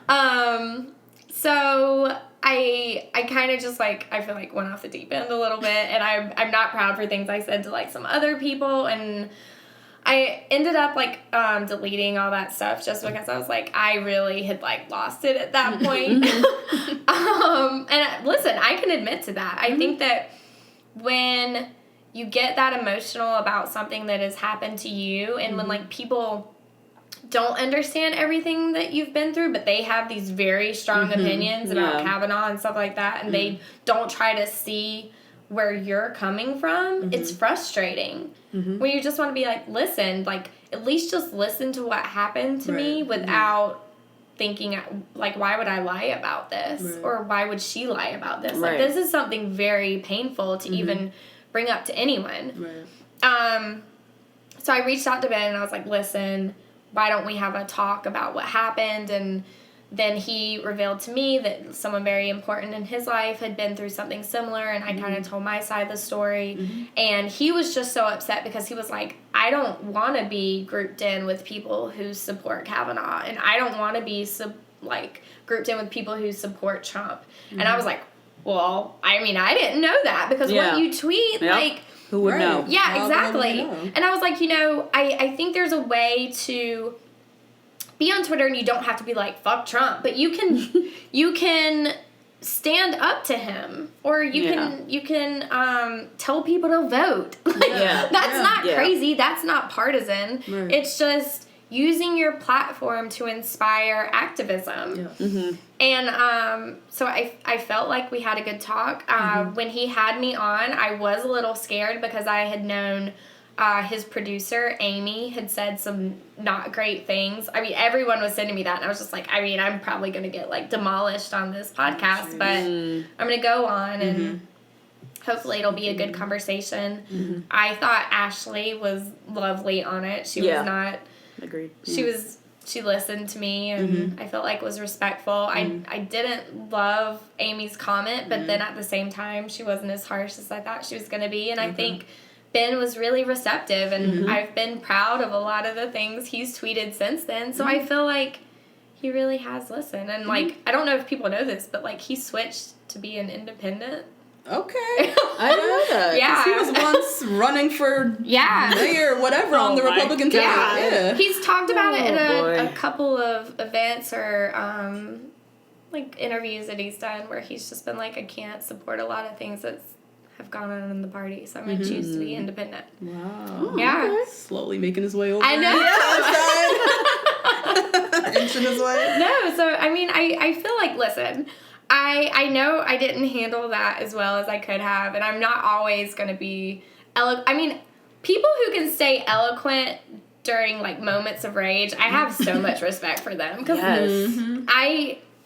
So I kind of just, like, I feel like went off the deep end a little bit, and I'm not proud for things I said to, like, some other people, and I ended up, like, deleting all that stuff just because I was like, I really had, like, lost it at that point. And listen, I can admit to that. I think that when you get that emotional about something that has happened to you, and when, like, people don't understand everything that you've been through, but they have these very strong opinions about Kavanaugh and stuff like that, and they don't try to see where you're coming from, it's frustrating. When you just want to be like, listen, like, at least just listen to what happened to me without thinking, like, why would I lie about this? Or why would she lie about this? Like, this is something very painful to even bring up to anyone. So I reached out to Ben, and I was like, listen, why don't we have a talk about what happened? And then he revealed to me that someone very important in his life had been through something similar, and I kind of told my side of the story. And he was just so upset because he was like, I don't want to be grouped in with people who support Kavanaugh, and I don't want to be grouped in with people who support Trump. And I was like, well, I mean, I didn't know that, because what you tweet, like, who would know? Yeah, exactly. And I was like, you know, I think there's a way to be on Twitter, and you don't have to be like, fuck Trump, but you can stand up to him, or you can tell people to vote. That's not crazy. That's not partisan. It's just using your platform to inspire activism. And so I felt like we had a good talk. When he had me on, I was a little scared because I had known his producer, Amy, had said some not great things. I mean, everyone was sending me that, and I was just like, I mean, I'm probably going to get, like, demolished on this podcast, but I'm going to go on, and hopefully it'll be a good conversation. I thought Ashely was lovely on it. She was not... Agreed. She listened to me, and I felt like was respectful. I didn't love Amy's comment, but then at the same time, she wasn't as harsh as I thought she was going to be, and I think Ben was really receptive, and I've been proud of a lot of the things he's tweeted since then, so I feel like he really has listened. And, like, I don't know if people know this, but, like, he switched to be an independent Okay. I know that. Yeah. He was once running for Yeah. mayor or whatever on the Oh my Republican ticket. God. Yeah. He's talked about it in boy. a couple of events or like interviews that he's done where he's just been like, I can't support a lot of things that have gone on in the party, so I'm going to choose to be independent. Wow. Yeah. Slowly making his way over. I know. Inching his way. No, so I mean, I feel like, listen, I know I didn't handle that as well as I could have, and I'm not always going to be I mean, people who can stay eloquent during like moments of rage, I have so much respect for them because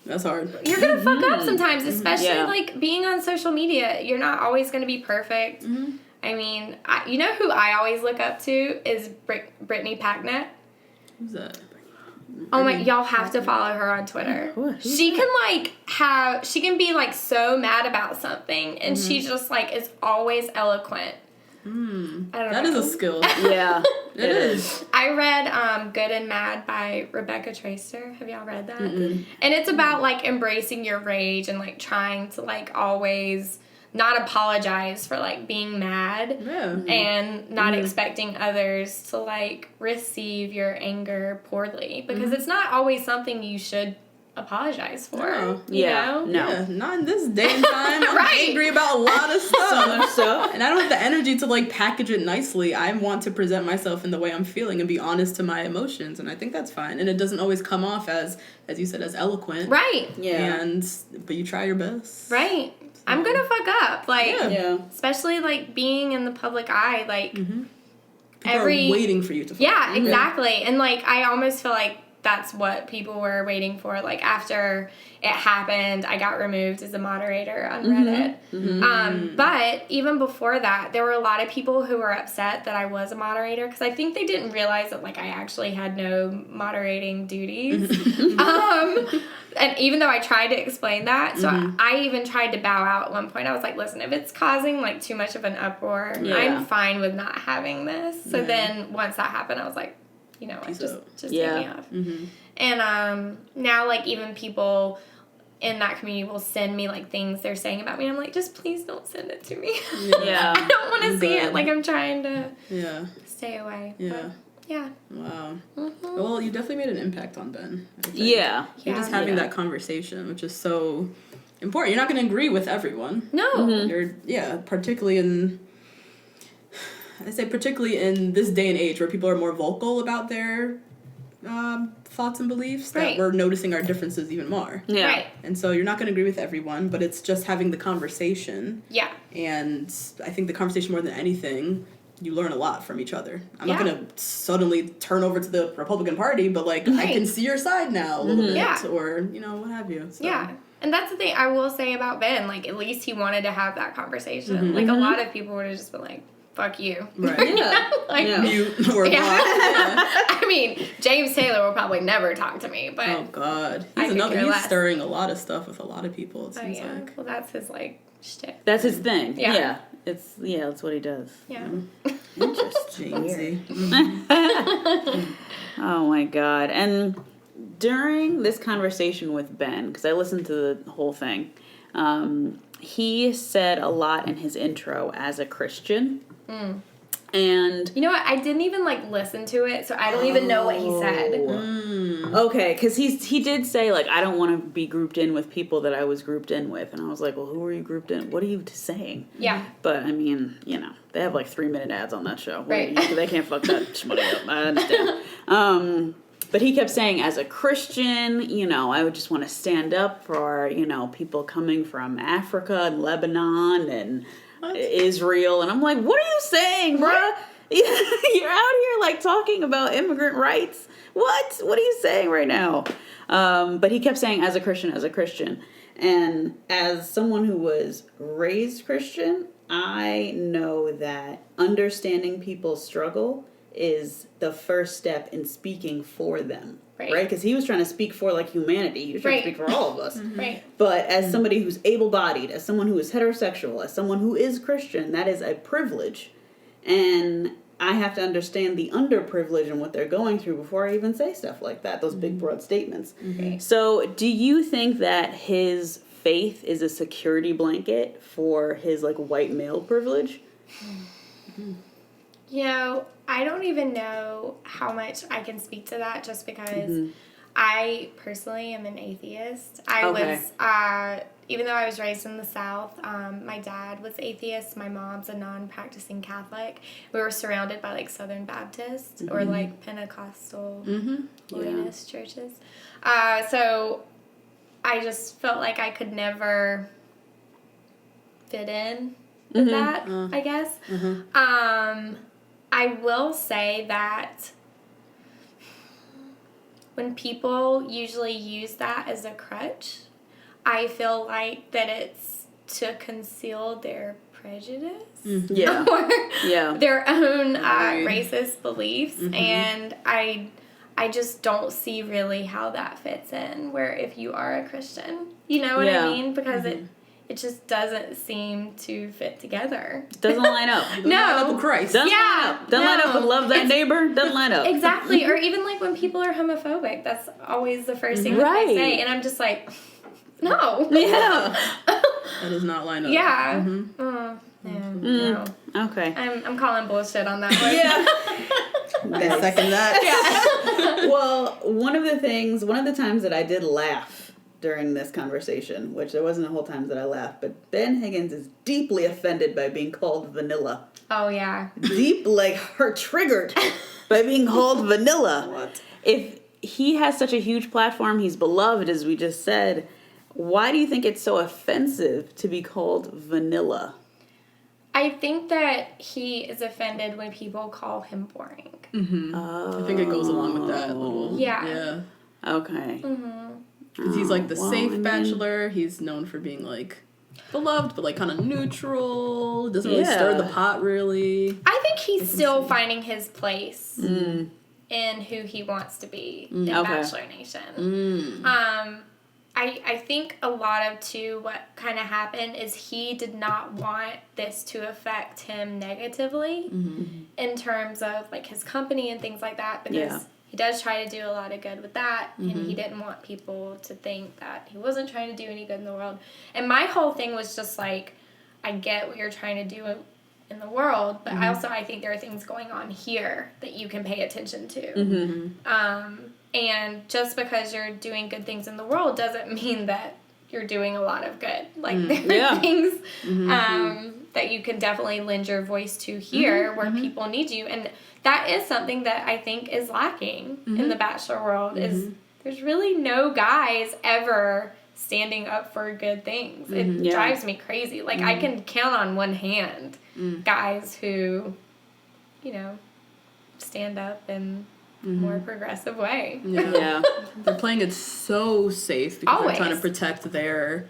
That's hard. you're gonna fuck up sometimes, especially Yeah. like being on social media. You're not always gonna be perfect. I mean, you know who I always look up to is Brittany Packnett. Who's that? Oh my, y'all have to follow her on Twitter. She can be like so mad about something, and she just like is always eloquent. I don't know. That is a skill. Yeah. It is. I read Good and Mad by Rebecca Tracer. Have y'all read that? And it's about like embracing your rage and like trying to like always not apologize for like being mad Yeah. and not expecting others to like receive your anger poorly because it's not always something you should apologize for. No. You Yeah. know? No. Yeah, not in this day and time. I'm Right. angry about a lot of stuff. So much so. And I don't have the energy to like package it nicely. I want to present myself in the way I'm feeling and be honest to my emotions, and I think that's fine. And it doesn't always come off as you said, as eloquent. Right. Yeah. But you try your best. Right. I'm gonna fuck up. Like, Yeah. especially like being in the public eye, like People every are waiting for you to. Yeah, exactly. And like I almost feel like that's what people were waiting for. Like after it happened, I got removed as a moderator on Reddit. But even before that, there were a lot of people who were upset that I was a moderator because I think they didn't realize that like I actually had no moderating duties. And even though I tried to explain that, so I even tried to bow out at one point. I was like, listen, if it's causing like too much of an uproar, I'm fine with not having this. So then once that happened, I was like, you know, like, just take me off. And now, like, even people in that community will send me, like, things they're saying about me. And I'm like, just please don't send it to me. Yeah. I don't want to see it. Like, I'm trying to stay away. Yeah. But, yeah. Wow. Well, you definitely made an impact on Ben. I think. Yeah. You're just having that conversation, which is so important. You're not going to agree with everyone. No. You're, particularly in this day and age where people are more vocal about their thoughts and beliefs, that we're noticing our differences even more. Yeah. Right. And so you're not going to agree with everyone, but it's just having the conversation. Yeah. And I think the conversation more than anything, you learn a lot from each other. I'm not going to suddenly turn over to the Republican Party, but like I can see your side now a little bit, or what have you. So. Yeah. And that's the thing I will say about Ben. Like, at least he wanted to have that conversation. Like, a lot of people would have just been like, fuck you. Right. Yeah. Like, Mute or block. I mean, James Taylor will probably never talk to me, but Oh God, I could care he's less. stirring a lot of stuff with a lot of people. It seems like. Well, that's his like shtick. That's his thing. Yeah. Yeah. That's what he does. Yeah. Interesting. Oh my God. And during this conversation with Ben, because I listened to the whole thing, he said a lot in his intro as a Christian. And You know what? I didn't even like listen to it, so I don't even know what he said. okay, because he did say like, I don't want to be grouped in with people that I was grouped in with, and I was like, well, who are you grouped in? What are you saying? Yeah. But I mean, they have like 3-minute ads on that show. Right. They can't fuck that money up. I understand. But he kept saying, as a Christian, I would just want to stand up for, people coming from Africa and Lebanon and Israel. And I'm like, what are you saying, bruh? You're out here like talking about immigrant rights. What are you saying right now? But he kept saying, as a Christian. And as someone who was raised Christian, I know that understanding people's struggle is the first step in speaking for them. Right? Because he was trying to speak for like humanity. He was trying to speak for all of us. Right. But as somebody who's able-bodied, as someone who is heterosexual, as someone who is Christian, that is a privilege. And I have to understand the underprivileged and what they're going through before I even say stuff like that, those big, broad statements. So do you think that his faith is a security blanket for his, like, white male privilege? You know, I don't even know how much I can speak to that just because I personally am an atheist. I was, even though I was raised in the South, my dad was atheist. My mom's a non-practicing Catholic. We were surrounded by, like, Southern Baptist or, like, Pentecostal holiness churches. So I just felt like I could never fit in with that, I guess. I will say that when people usually use that as a crutch, I feel like that it's to conceal their prejudice Yeah. or their own racist beliefs. And I just don't see really how that fits in, where if you are a Christian, you know what I mean? Because it just doesn't seem to fit together. Doesn't line up. Doesn't line up with Christ. Doesn't line up. Doesn't line up with love thy neighbor. Doesn't line up. Exactly. Or even like when people are homophobic, that's always the first thing that they say. And I'm just like, no. Yeah. That does not line up. Yeah. No. Okay. I'm calling bullshit on that one. I second that. Yeah. Well, one of the times that I did laugh during this conversation, which there wasn't a whole time that I laughed, but Ben Higgins is deeply offended by being called vanilla. Oh, yeah. Triggered by being called vanilla. What? If he has such a huge platform, he's beloved, as we just said, why do you think it's so offensive to be called vanilla? I think that he is offended when people call him boring. I think it goes along with that. Yeah. Okay. Because he's like the safe bachelor. He's known for being like beloved, but like kind of neutral. Doesn't really stir the pot really. I think he's still finding his place in who he wants to be in Bachelor Nation. I think a lot of, too, what kind of happened is he did not want this to affect him negatively in terms of, like, his company and things like that, because he does try to do a lot of good with that, and he didn't want people to think that he wasn't trying to do any good in the world. And my whole thing was just, like, I get what you're trying to do in the world, but I think there are things going on here that you can pay attention to. And just because you're doing good things in the world doesn't mean that you're doing a lot of good. Like, there are things that you can definitely lend your voice to here where people need you. And that is something that I think is lacking in the Bachelor world, is there's really no guys ever standing up for good things. It drives me crazy. Like, I can count on one hand guys who, you know, stand up and more progressive way. Yeah. They're playing it so safe because they're trying to protect their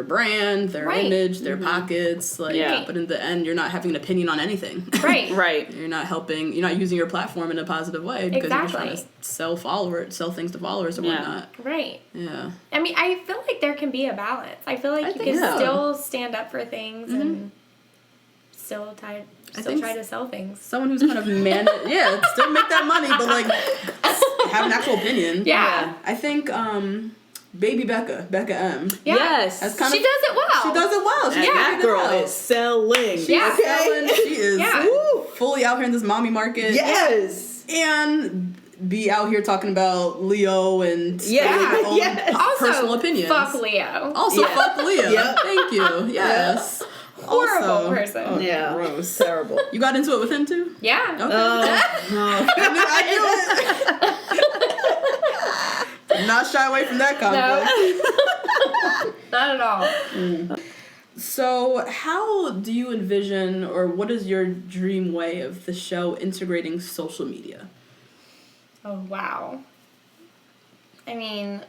brand, their image, their pockets. Like, but in the end, you're not having an opinion on anything. Right. You're not using your platform in a positive way because you're trying to sell things to followers or whatnot. Right. Yeah. I mean, I feel like there can be a balance. I feel like you can still stand up for things and still try to sell things. Someone who's kind of still make that money, but like have an actual opinion. Yeah. I think baby Becca M. Yeah. Yes. She does it well. She does it well. That girl is selling. She's selling. She is fully out here in this mommy market. Yes. And be out here talking about Leo and personal opinions. Fuck Leo. Also fuck Leo. Thank you. Yes. Horrible person. Gross. Terrible. You got into it with him too? Yeah. Okay. I knew it. Not shy away from that conflict. No. Not at all. So, how do you envision, or what is your dream way of the show integrating social media? Oh, wow. I mean,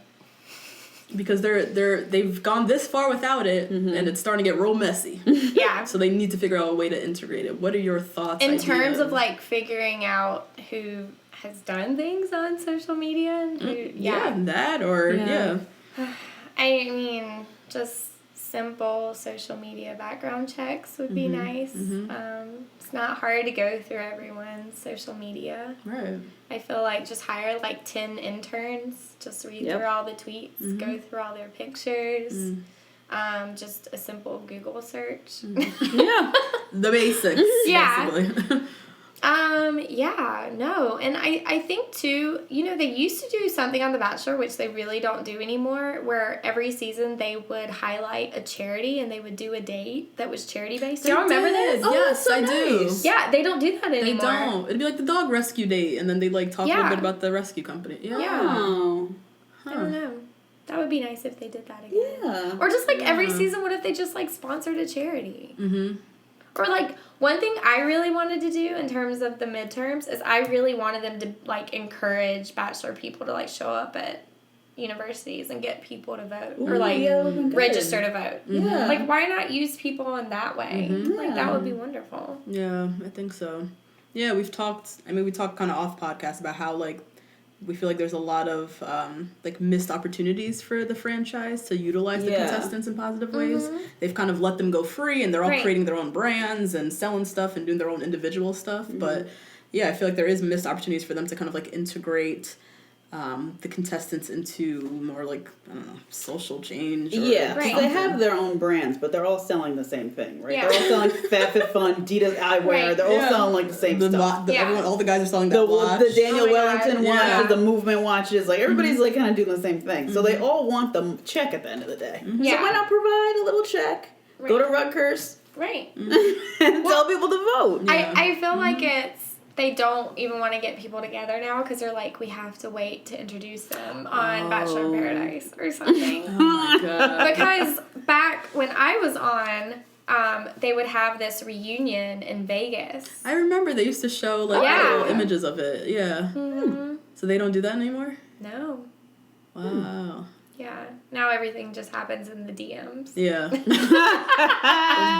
because they've gone this far without it, and it's starting to get real messy. Yeah. So they need to figure out a way to integrate it. What are your thoughts? In terms of like figuring out who has done things on social media and who, that or I mean, just simple social media background checks would be nice. It's not hard to go through everyone's social media. Right. I feel like just hire like 10 interns, just read through all the tweets, go through all their pictures. Just a simple Google search. Yeah. The basics. Yeah. Basically. Yeah, no. And I think too, they used to do something on The Bachelor, which they really don't do anymore, where every season they would highlight a charity and they would do a date that was charity based. Do y'all remember this? Oh, yes, so I do. nice. Yeah, they don't do that anymore. They don't. It'd be like the dog rescue date, and then they like talk a little bit about the rescue company. Yeah. Oh. I don't know. That would be nice if they did that again. Yeah. Or just like every season, what if they just like sponsored a charity? Mm-hmm. Or like one thing I really wanted to do in terms of the midterms is I really wanted them to like encourage Bachelor people to like show up at universities and get people to vote. Ooh, or like yeah, that would've been good. register to vote. Yeah. Like why not use people in that way? Mhm. Like that would be wonderful. Yeah, I think so. Yeah, we talked kind of off podcast about how like we feel like there's a lot of like missed opportunities for the franchise to utilize the contestants in positive ways. They've kind of let them go free, and they're all creating their own brands and selling stuff and doing their own individual stuff. But yeah, I feel like there is missed opportunities for them to kind of like integrate the contestants into more like, I don't know, social change. Or Yeah, Right. they have their own brands, but they're all selling the same thing, right? Yeah. They're all selling FabFitFun, Adidas eyewear. Right. They're all selling like the same stuff. All the guys are selling that watch. The Daniel Oh my Wellington God. watches, Yeah. the movement watches, like everybody's like kind of doing the same thing. So they all want the check at the end of the day. Yeah. So why not provide a little check? Right. Go to Rutgers Right. and tell people to vote. Yeah. I feel like they don't even want to get people together now because they're like, we have to wait to introduce them on Bachelor in Paradise or something. Oh my god. Because back when I was on, they would have this reunion in Vegas. I remember they used to show like Yeah. little images of it. Yeah. Mm-hmm. So they don't do that anymore? No. Wow. Yeah. Now everything just happens in the DMs. Yeah. Goes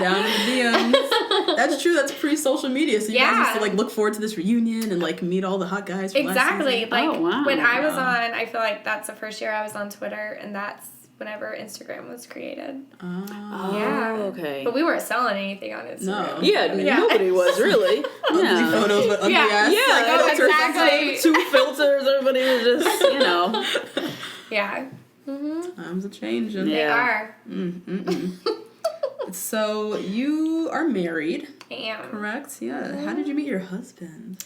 down in the DMs. That's true. That's pre-social media. So you guys used to like look forward to this reunion and like meet all the hot guys from last Exactly. season. Like Oh, wow. when I was on, I feel like that's the first year I was on Twitter, and that's whenever Instagram was created. Oh. Yeah. Okay. But we weren't selling anything on Instagram. No. Yeah, nobody was really. Ugly photos with ugly ass. Yeah, like, like, filters. exactly. 2 filters, everybody was just, Yeah. Mm-hmm. Times are changing. They Yeah. are. So you are married, I am. correct? Yeah. How did you meet your husband?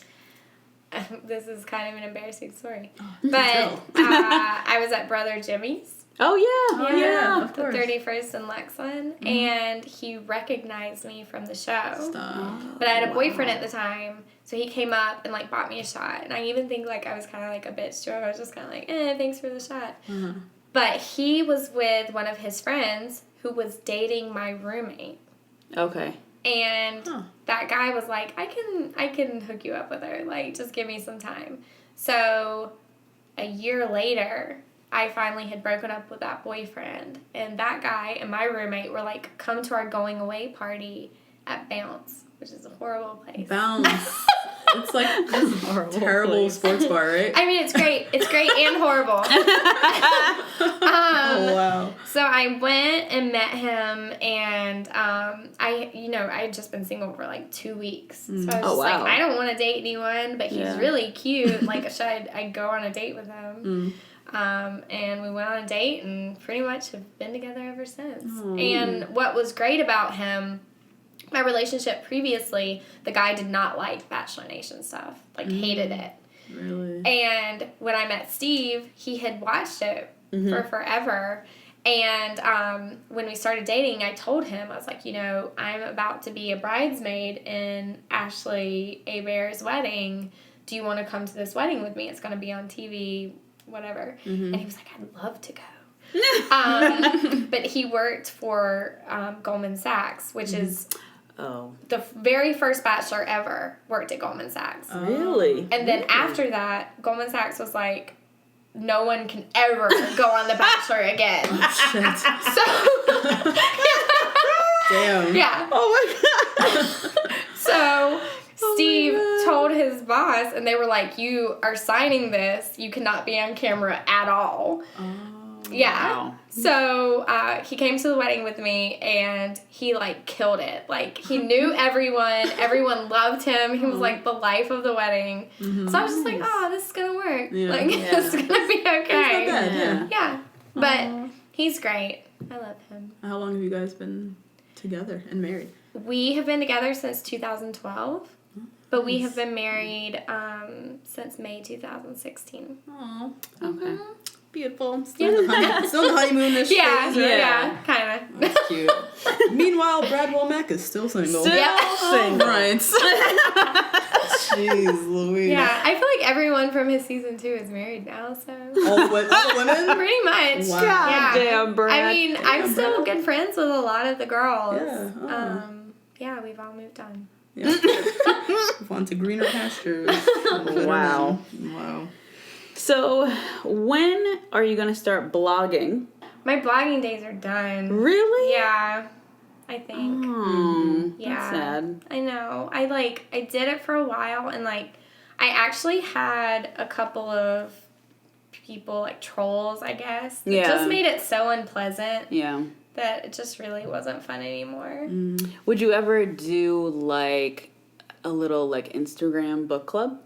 This is kind of an embarrassing story. do But tell. I was at Brother Jimmy's. Oh, yeah. yeah, of The course. 31st in Lexington. And he recognized me from the show. Stop. But I had a boyfriend at the time, so he came up and like bought me a shot. And I even think like I was kind of like a bitch to him. I was just kind of like, thanks for the shot. Uh-huh. But he was with one of his friends who was dating my roommate. Okay. And that guy was like, I can hook you up with her. Like, just give me some time. So a year later, I finally had broken up with that boyfriend. And that guy and my roommate were like, come to our going away party at Bounce, which is a horrible place. Bounce. It's like this terrible sports bar, right? I mean, it's great. It's great and horrible. Oh wow. So I went and met him, and I had just been single for like 2 weeks. So I was just like, I don't want to date anyone, but he's really cute. Like, should I go on a date with him? And we went on a date, and pretty much have been together ever since. And what was great about him, my relationship previously, the guy did not like Bachelor Nation stuff. Like, hated it. Really? And when I met Steve, he had watched it for forever. And when we started dating, I told him, I was like, I'm about to be a bridesmaid in Ashely Abear's wedding. Do you want to come to this wedding with me? It's going to be on TV, whatever. And he was like, I'd love to go. But he worked for Goldman Sachs, which is the very first Bachelor ever worked at Goldman Sachs. Really? And then after that, Goldman Sachs was like, no one can ever go on The Bachelor again. Shit. So, Damn. yeah. Oh, my God. So Steve told his boss, and they were like, you are signing this. You cannot be on camera at all. Yeah. Wow. So he came to the wedding with me, and he like killed it. Like, he knew everyone. Everyone loved him. He was like the life of the wedding. So I was just like, oh, this is gonna work. Yeah. Like, this is gonna be okay. It's not bad, Yeah. But he's great. I love him. How long have you guys been together and married? We have been together since 2012, but we have been married since May 2016. Oh, Okay. beautiful. Still in the honeymoon-ish phase, right? Yeah, kind of. That's cute. Meanwhile, Brad Womack is still single. Still single. Right. Jeez Louise. Yeah, I feel like everyone from his season 2 is married now, so. All the women? Pretty much. Wow. Yeah. Damn, Brad. I mean, I'm still good friends with a lot of the girls. Yeah. Yeah, we've all moved on. Yeah. Move on to greener pastures. Wow. Wow. So, when are you going to start blogging? My blogging days are done. Really? Yeah, I think. Yeah. That's sad. I know. I did it for a while, and I actually had a couple of people, trolls, I guess. It Yeah. just made it so unpleasant Yeah. that it just really wasn't fun anymore. Would you ever do, a little, Instagram book club?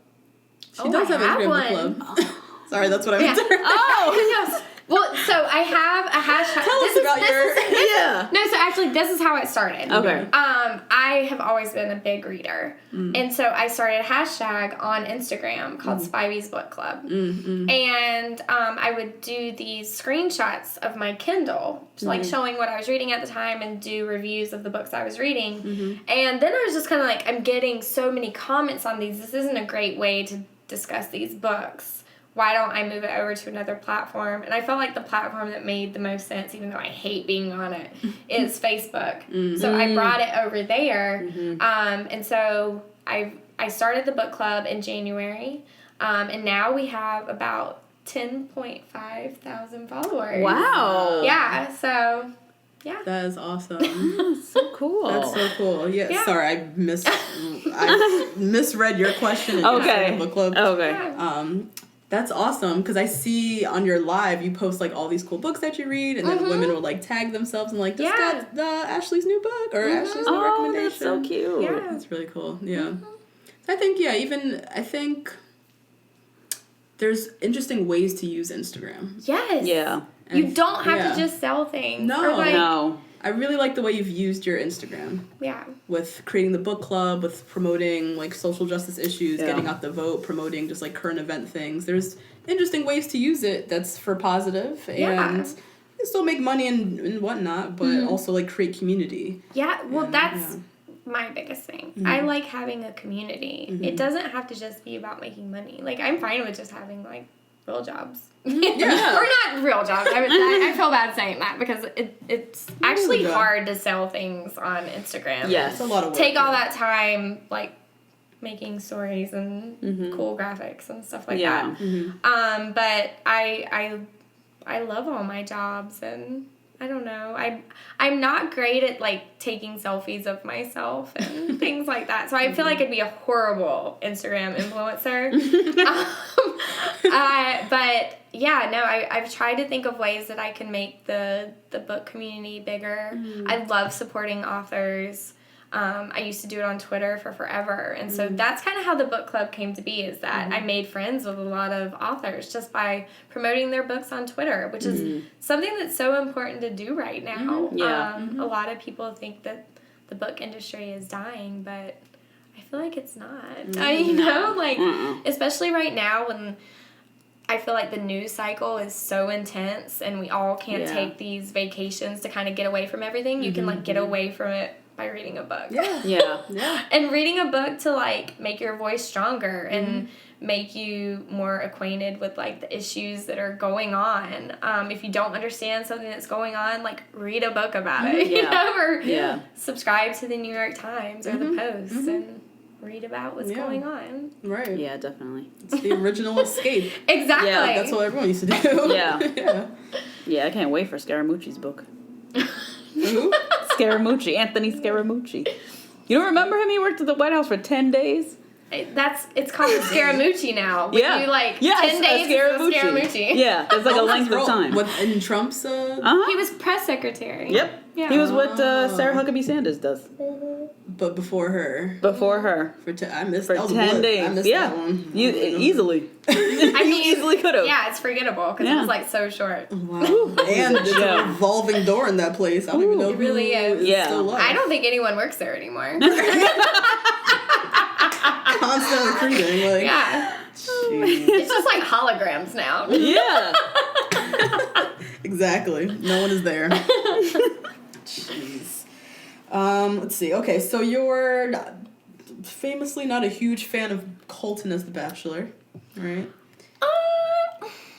She does have Instagram book club. Sorry, that's what I meant to her. Oh! Well, so I have a hashtag. Tell us about your... Yeah. No, so actually, this is how it started. Okay. I have always been a big reader. And so I started a hashtag on Instagram called Spivey's Book Club. And I would do these screenshots of my Kindle, just showing what I was reading at the time and do reviews of the books I was reading. And then I was just kind of I'm getting so many comments on these. This isn't a great way to discuss these books. Why don't I move it over to another platform? And I felt like the platform that made the most sense, even though I hate being on it, is Facebook. So I brought it over there. And so I started the book club in January. And now we have about 10.5 thousand followers. Wow. Yeah, so... Yeah. That is awesome. That's so cool. That's so cool. Yeah. Sorry, I misread your question. Okay. Book club. Okay. Yeah. That's awesome because I see on your live you post all these cool books that you read, and then women will tag themselves and just got the Ashley's new book or Ashley's new recommendation. That's so cute. Yeah. That's really cool. Yeah. So I think there's interesting ways to use Instagram. Yes. Yeah. You don't have to just sell things. No. Or No. I really like the way you've used your Instagram. Yeah. With creating the book club, with promoting social justice issues, getting out the vote, promoting just current event things. There's interesting ways to use it that's for positive and you can still make money and whatnot, but also create community. Yeah, well that's my biggest thing. I like having a community. It doesn't have to just be about making money. I'm fine with just having real jobs. Or not real jobs. I feel bad saying that because it's actually hard to sell things on Instagram. Yes. It's a lot of work. Take all that time, making stories and cool graphics and stuff like that. But I love all my jobs, and I don't know. I'm not great at taking selfies of myself and things like that. So I feel like I'd be a horrible Instagram influencer. But yeah, no, I've tried to think of ways that I can make the book community bigger. I love supporting authors. I used to do it on Twitter for forever. And so that's kind of how the book club came to be, is that I made friends with a lot of authors just by promoting their books on Twitter, which is something that's so important to do right now. A lot of people think that the book industry is dying, but I feel like it's not. Especially right now when I feel like the news cycle is so intense and we all can't take these vacations to kind of get away from everything. You can get away from it by reading a book. Yeah. And reading a book to make your voice stronger and make you more acquainted with the issues that are going on. If you don't understand something that's going on, read a book about it, or subscribe to the New York Times or the Post and read about what's going on. Right. Yeah, definitely. It's the original escape. Exactly. Yeah, that's what everyone used to do. Yeah, I can't wait for Scaramucci's book. Who? Scaramucci, Anthony Scaramucci. You don't remember him? He worked at the White House for 10 days. It's called Scaramucci now. When you 10 days Scaramucci. is Scaramucci. Yeah, it's a length of time. In Trump's? He was press secretary. Yep. Yeah. He was what Sarah Huckabee Sanders does. But before her. Before her. I missed For that was 10 a days. I missed Yeah. that one. You easily. I mean, easily could have. Yeah, it's forgettable because it was like so short. Wow. And there's an revolving door in that place. I don't even know It really is. still left. I don't think anyone works there anymore. Constantly creeping. Like, Yeah. jeez. It's just like holograms now. Yeah. Exactly. No one is there. Jeez. Let's see. Okay, so you're famously not a huge fan of Colton as the Bachelor, right?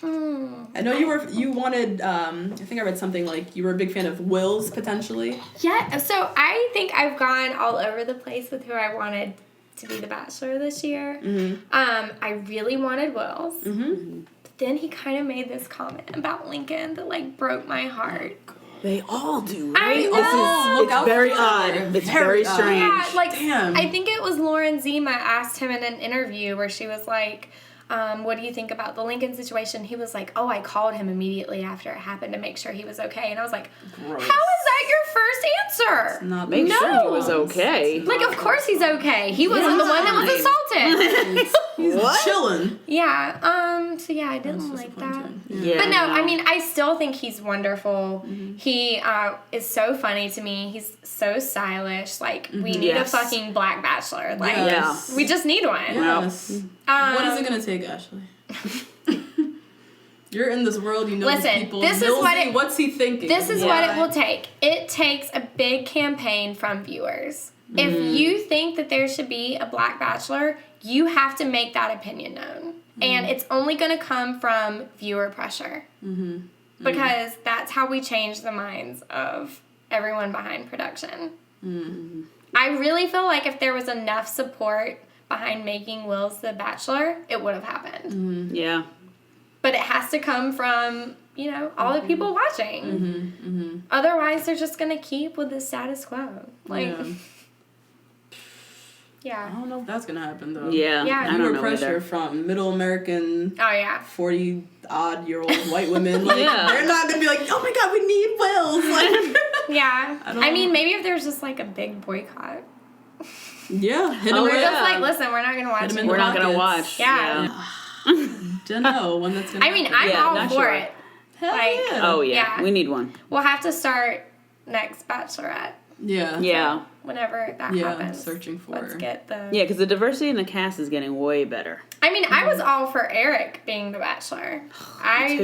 I know you wanted, I think I read something like you were a big fan of Will's, potentially. Yeah, so I think I've gone all over the place with who I wanted to be the Bachelor this year. Mm-hmm. I really wanted Will's. Mm-hmm. But then he kind of made this comment about Lincoln that, like, broke my heart. They all do, I right? know. It's very odd. It's very strange. Yeah, like, Damn. I think it was Lauren Zima asked him in an interview where she was like, what do you think about the Lincoln situation? He was like, I called him immediately after it happened to make sure he was okay. And I was like, Gross. how is that your first answer? Not Make sure he No. was okay. Like, of course he's okay. He wasn't the one that was assaulted. He's What? chilling. Yeah. So yeah, I didn't like that. Yeah. But no, I mean, I still think he's wonderful. Mm-hmm. He is so funny to me. He's so stylish. Like, we need Yes. a fucking black Bachelor. Like, Yes. we just need one. Yes. What is it gonna take, Ashely? You're in this world, you know Listen, these people. this is what Millsy, it- what's he thinking? This is what it will take. It takes a big campaign from viewers. If you think that there should be a black Bachelor, you have to make that opinion known. And it's only going to come from viewer pressure. Because that's how we change the minds of everyone behind production. I really feel like if there was enough support behind making Will's the Bachelor, it would have happened. Yeah. But it has to come from, all the people watching. Otherwise, they're just going to keep with the status quo. Like, I don't know if that's gonna happen though. Yeah. Yeah. I Viewer don't know pressure either. from middle American oh, yeah. 40-odd-year-old white women. Like, Yeah. they're not gonna be like, oh my god, we need Wills. Like, Yeah. I don't I mean, know. maybe if there's just like a big boycott. yeah, hit him Oh, with We're yeah. just like, listen, we're not going to watch Hit 'em it. in We're the not going to pockets. watch. Yeah. Don't know one that's gonna. I mean, happen. I'm Yeah, all not for sure. it. Hell like, yeah. Oh, yeah. Yeah. We need one. We'll have to start next Bachelorette Yeah. Yeah. whenever that Yeah. happens. Searching for. Let's get the... Yeah, because the diversity in the cast is getting way better. I mean, I was all for Eric being the Bachelor. Too. I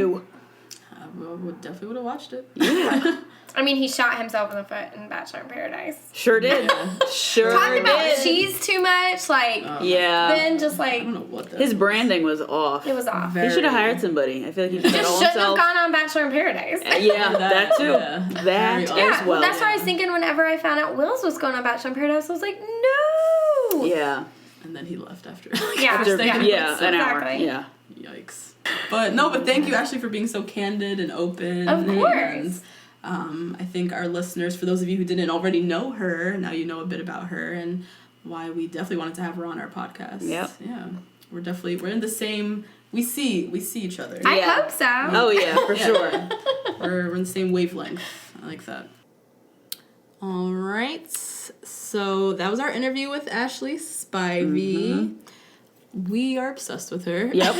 definitely would have watched it. Yeah. I mean, he shot himself in the foot in Bachelor in Paradise. Sure did. Yeah. Sure Talking about did. cheese too much, like, Yeah. then just I like, don't know what that. His branding was off. it was off. Very- He should have hired somebody. I feel like he did that Just all shouldn't have himself. gone on Bachelor in Paradise. Yeah, that too. Yeah. That Very as off. Yeah, well. that's what I was thinking whenever I found out Will's was going on Bachelor in Paradise. I was like, no! Yeah. And then he left after. Yeah, After, yeah. yeah, an hour. Exactly. Yeah. Yikes. But thank you, Ashely, for being so candid and open. Of course. And, I think our listeners, for those of you who didn't already know her, now you know a bit about her and why we definitely wanted to have her on our podcast. Yep. Yeah. We're in the same, we see each other. I Yeah. hope so. Oh, yeah, for Yeah. sure. We're in the same wavelength. I like that. All right. So that was our interview with Ashely Spivey. We are obsessed with her. Yep.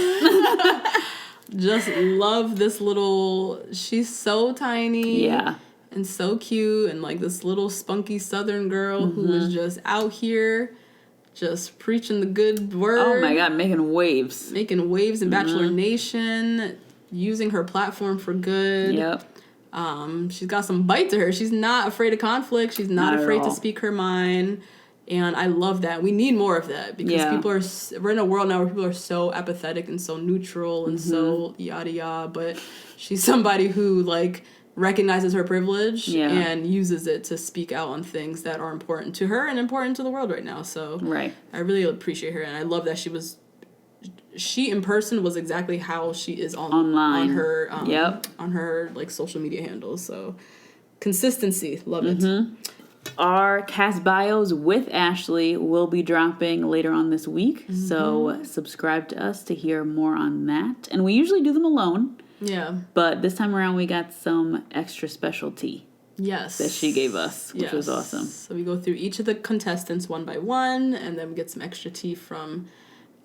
Just love this little, she's so tiny. Yeah. And so cute, and like this little spunky southern girl who is just out here just preaching the good word. Oh my God, making waves. Making waves in Bachelor Nation, using her platform for good. Yep. She's got some bite to her. She's not afraid of conflict. She's not Not at afraid to all. speak her mind. And I love that. We need more of that because Yeah. we're in a world now where people are so apathetic and so neutral and so yada yada. But she's somebody who like recognizes her privilege and uses it to speak out on things that are important to her and important to the world right now. So Right. I really appreciate her, and I love that she in person was exactly how she is Online. on her Yep. on her like social media handles. So consistency, love it. Our cast bios with Ashely will be dropping later on this week. So subscribe to us to hear more on that. And we usually do them alone, Yeah. but this time around we got some extra special tea. Yes. that she gave us, which was Yes. awesome. So we go through each of the contestants one by one, and then we get some extra tea from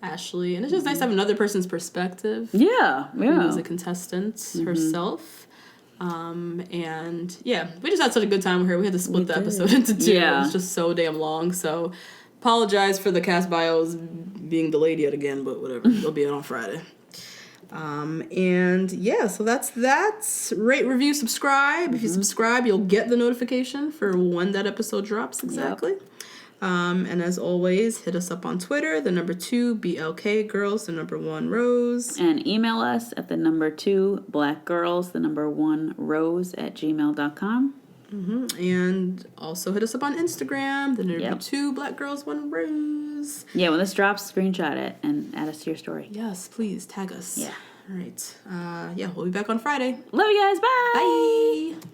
Ashely. And it's just nice to have another person's perspective. Yeah, Who is a contestant herself. And yeah, we just had such a good time with her. We had to split the episode into two. Yeah. It was just so damn long. So apologize for the cast bios being delayed yet again, but whatever. They'll be out on Friday. And yeah, so that's that. Rate, review, subscribe. If you subscribe, you'll get the notification for when that episode drops exactly. And as always, hit us up on Twitter, the number 2 BLK Girls, the number 1 Rose. And email us at the number 2 blackgirls, the number 1 rose @gmail.com. And also hit us up on Instagram, the number 2 Black Girls 1 Rose. Yeah, when this drops, screenshot it and add us to your story. Yes, please tag us. Yeah. All right. Yeah, we'll be back on Friday. Love you guys. Bye. Bye.